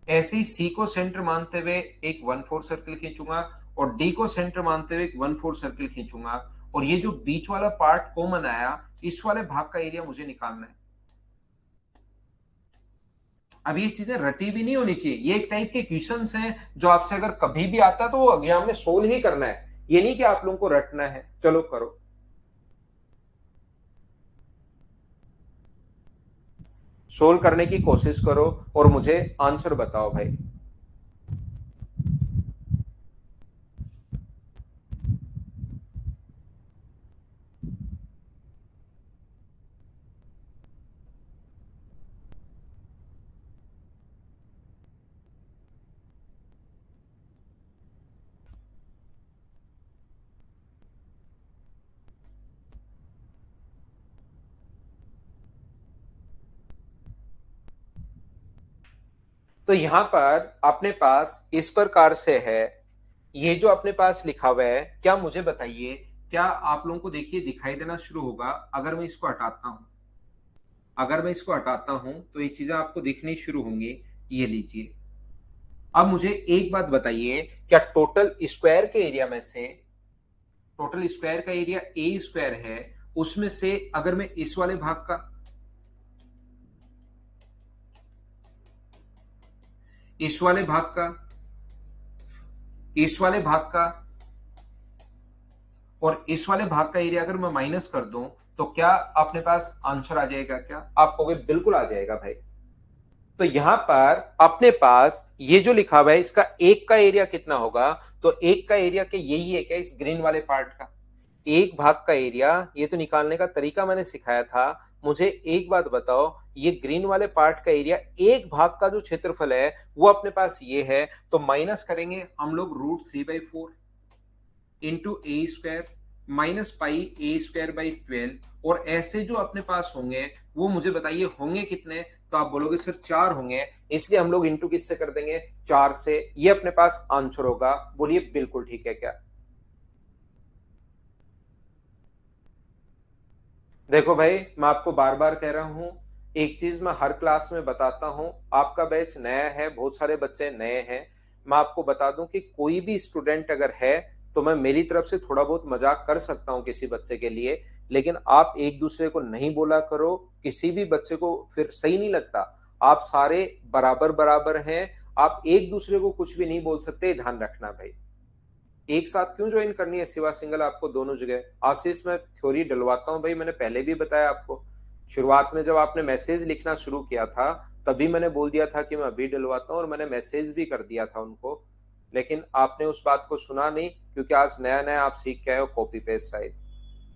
ऐसे ही सी को सेंटर मानते हुए एक 1/4 सर्किल खींचूंगा, और डी को सेंटर मानते हुए एक 1/4 सर्किल खींचूंगा। और ये जो बीच वाला पार्ट कॉमन आया, इस वाले भाग का एरिया मुझे निकालना है। अब ये चीजें रटी भी नहीं होनी चाहिए, ये एक टाइप के क्वेश्चंस हैं जो आपसे अगर कभी भी आता है तो वो एग्जाम में सोल्व ही करना है, ये नहीं कि आप लोगों को रटना है। चलो करो, सोल्व करने की कोशिश करो और मुझे आंसर बताओ भाई। तो यहां पर अपने पास इस प्रकार से है, ये जो अपने पास लिखा हुआ है, क्या मुझे बताइए, क्या आप लोगों को देखिए दिखाई देना शुरू होगा अगर मैं इसको हटाता हूं? अगर मैं इसको हटाता हूं तो ये चीजें आपको दिखनी शुरू होंगी, ये लीजिए। अब मुझे एक बात बताइए, क्या टोटल स्क्वायर के एरिया में से, टोटल स्क्वायर का एरिया ए स्क्वायर है, उसमें से अगर मैं इस वाले भाग का, इस वाले भाग का, इस वाले भाग का और इस वाले भाग का एरिया अगर मैं माइनस कर दूं तो क्या अपने पास आंसर आ जाएगा? क्या आप कहोगे बिल्कुल आ जाएगा भाई। तो यहां पर अपने पास ये जो लिखा हुआ है इसका एक का एरिया कितना होगा? तो एक का एरिया के यही है क्या, इस ग्रीन वाले पार्ट का एक भाग का एरिया? ये तो निकालने का तरीका मैंने सिखाया था। मुझे एक बात बताओ, ये ग्रीन वाले पार्ट का एरिया एक भाग का जो क्षेत्रफल है वो अपने पास ये है, तो माइनस करेंगे हम लोग √3/4 into A square minus pi A square by 12, और ऐसे जो अपने पास होंगे वो मुझे बताइए होंगे कितने? तो आप बोलोगे सर 4 होंगे, इसलिए हम लोग इंटू किससे कर देंगे? 4 से। ये अपने पास आंसर होगा। बोलिए बिल्कुल ठीक है क्या? देखो भाई, मैं आपको बार बार कह रहा हूं, एक चीज मैं हर क्लास में बताता हूं, आपका बैच नया है, बहुत सारे बच्चे नए हैं। मैं आपको बता दूं कि कोई भी स्टूडेंट अगर है तो मैं मेरी तरफ से थोड़ा बहुत मजाक कर सकता हूं किसी बच्चे के लिए, लेकिन आप एक दूसरे को नहीं बोला करो, किसी भी बच्चे को फिर सही नहीं लगता। आप सारे बराबर बराबर हैं, आप एक दूसरे को कुछ भी नहीं बोल सकते, ध्यान रखना भाई। एक साथ क्यों ज्वाइन करनी है सिवा सिंगल आपको दोनों जगह? आशीष मैं थ्योरी डलवाता हूँ भाई, मैंने पहले भी बताया आपको। शुरुआत में जब आपने मैसेज लिखना शुरू किया था तभी मैंने बोल दिया था कि मैं अभी डलवाता हूँ, और मैंने मैसेज भी कर दिया था उनको, लेकिन आपने उस बात को सुना नहीं, क्योंकि आज नया नया आप सीख के आए हो कॉपी पेस्ट शायद।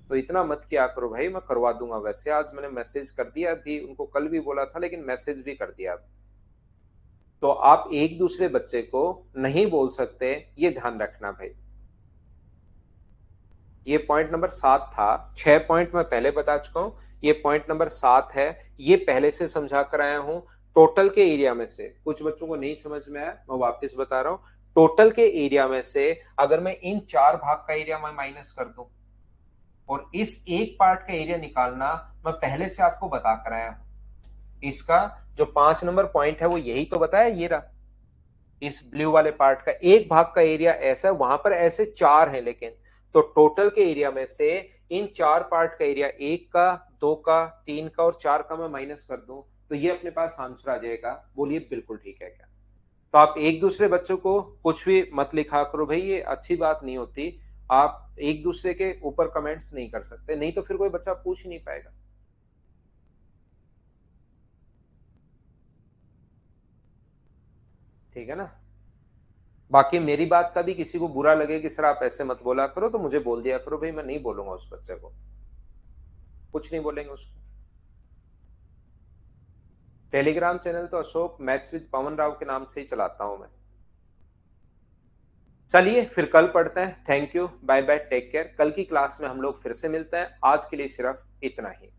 तो इतना मत किया करो भाई, मैं करवा दूंगा। वैसे आज मैंने मैसेज कर दिया भी उनको, कल भी बोला था लेकिन मैसेज भी कर दिया। तो आप एक दूसरे बच्चे को नहीं बोल सकते, ये ध्यान रखना भाई। ये पॉइंट नंबर 7 था। 6 पॉइंट मैं पहले बता चुका हूं, ये पॉइंट नंबर 7 है। ये पहले से समझा कर आया हूं। टोटल के एरिया में से कुछ बच्चों को नहीं समझ में आया, मैं वापस बता रहा हूं। टोटल के एरिया में से अगर मैं इन 4 भाग का एरिया मैं माइनस कर दूं और इस एक पार्ट का एरिया निकालना, मैं पहले से आपको बता कर आया हूं। इसका जो 5 नंबर पॉइंट है वो यही तो बताया, ये रहा। इस ब्लू वाले पार्ट का एक भाग का एरिया ऐसा है, वहां पर ऐसे 4 हैं, लेकिन तो टोटल के एरिया में से इन 4 पार्ट का एरिया, एक का, दो का, तीन का और 4 का मैं माइनस कर दूं तो ये अपने पास आंसर आ जाएगा। बोलिए बिल्कुल ठीक है क्या? तो आप एक दूसरे बच्चों को कुछ भी मत लिखा करो भाई, ये अच्छी बात नहीं होती। आप एक दूसरे के ऊपर कमेंट्स नहीं कर सकते, नहीं तो फिर कोई बच्चा पूछ ही नहीं पाएगा। ठीक है ना? बाकी मेरी बात का भी किसी को बुरा लगे कि सर आप ऐसे मत बोला करो, तो मुझे बोल दिया करो भाई, मैं नहीं बोलूंगा उस बच्चे को, कुछ नहीं बोलेंगे उसको। टेलीग्राम चैनल तो अशोक मैथ्स विद पवन राव के नाम से ही चलाता हूं मैं। चलिए फिर कल पढ़ते हैं। Thank you, bye bye, take care. कल की क्लास में हम लोग फिर से मिलते हैं। आज के लिए सिर्फ इतना ही।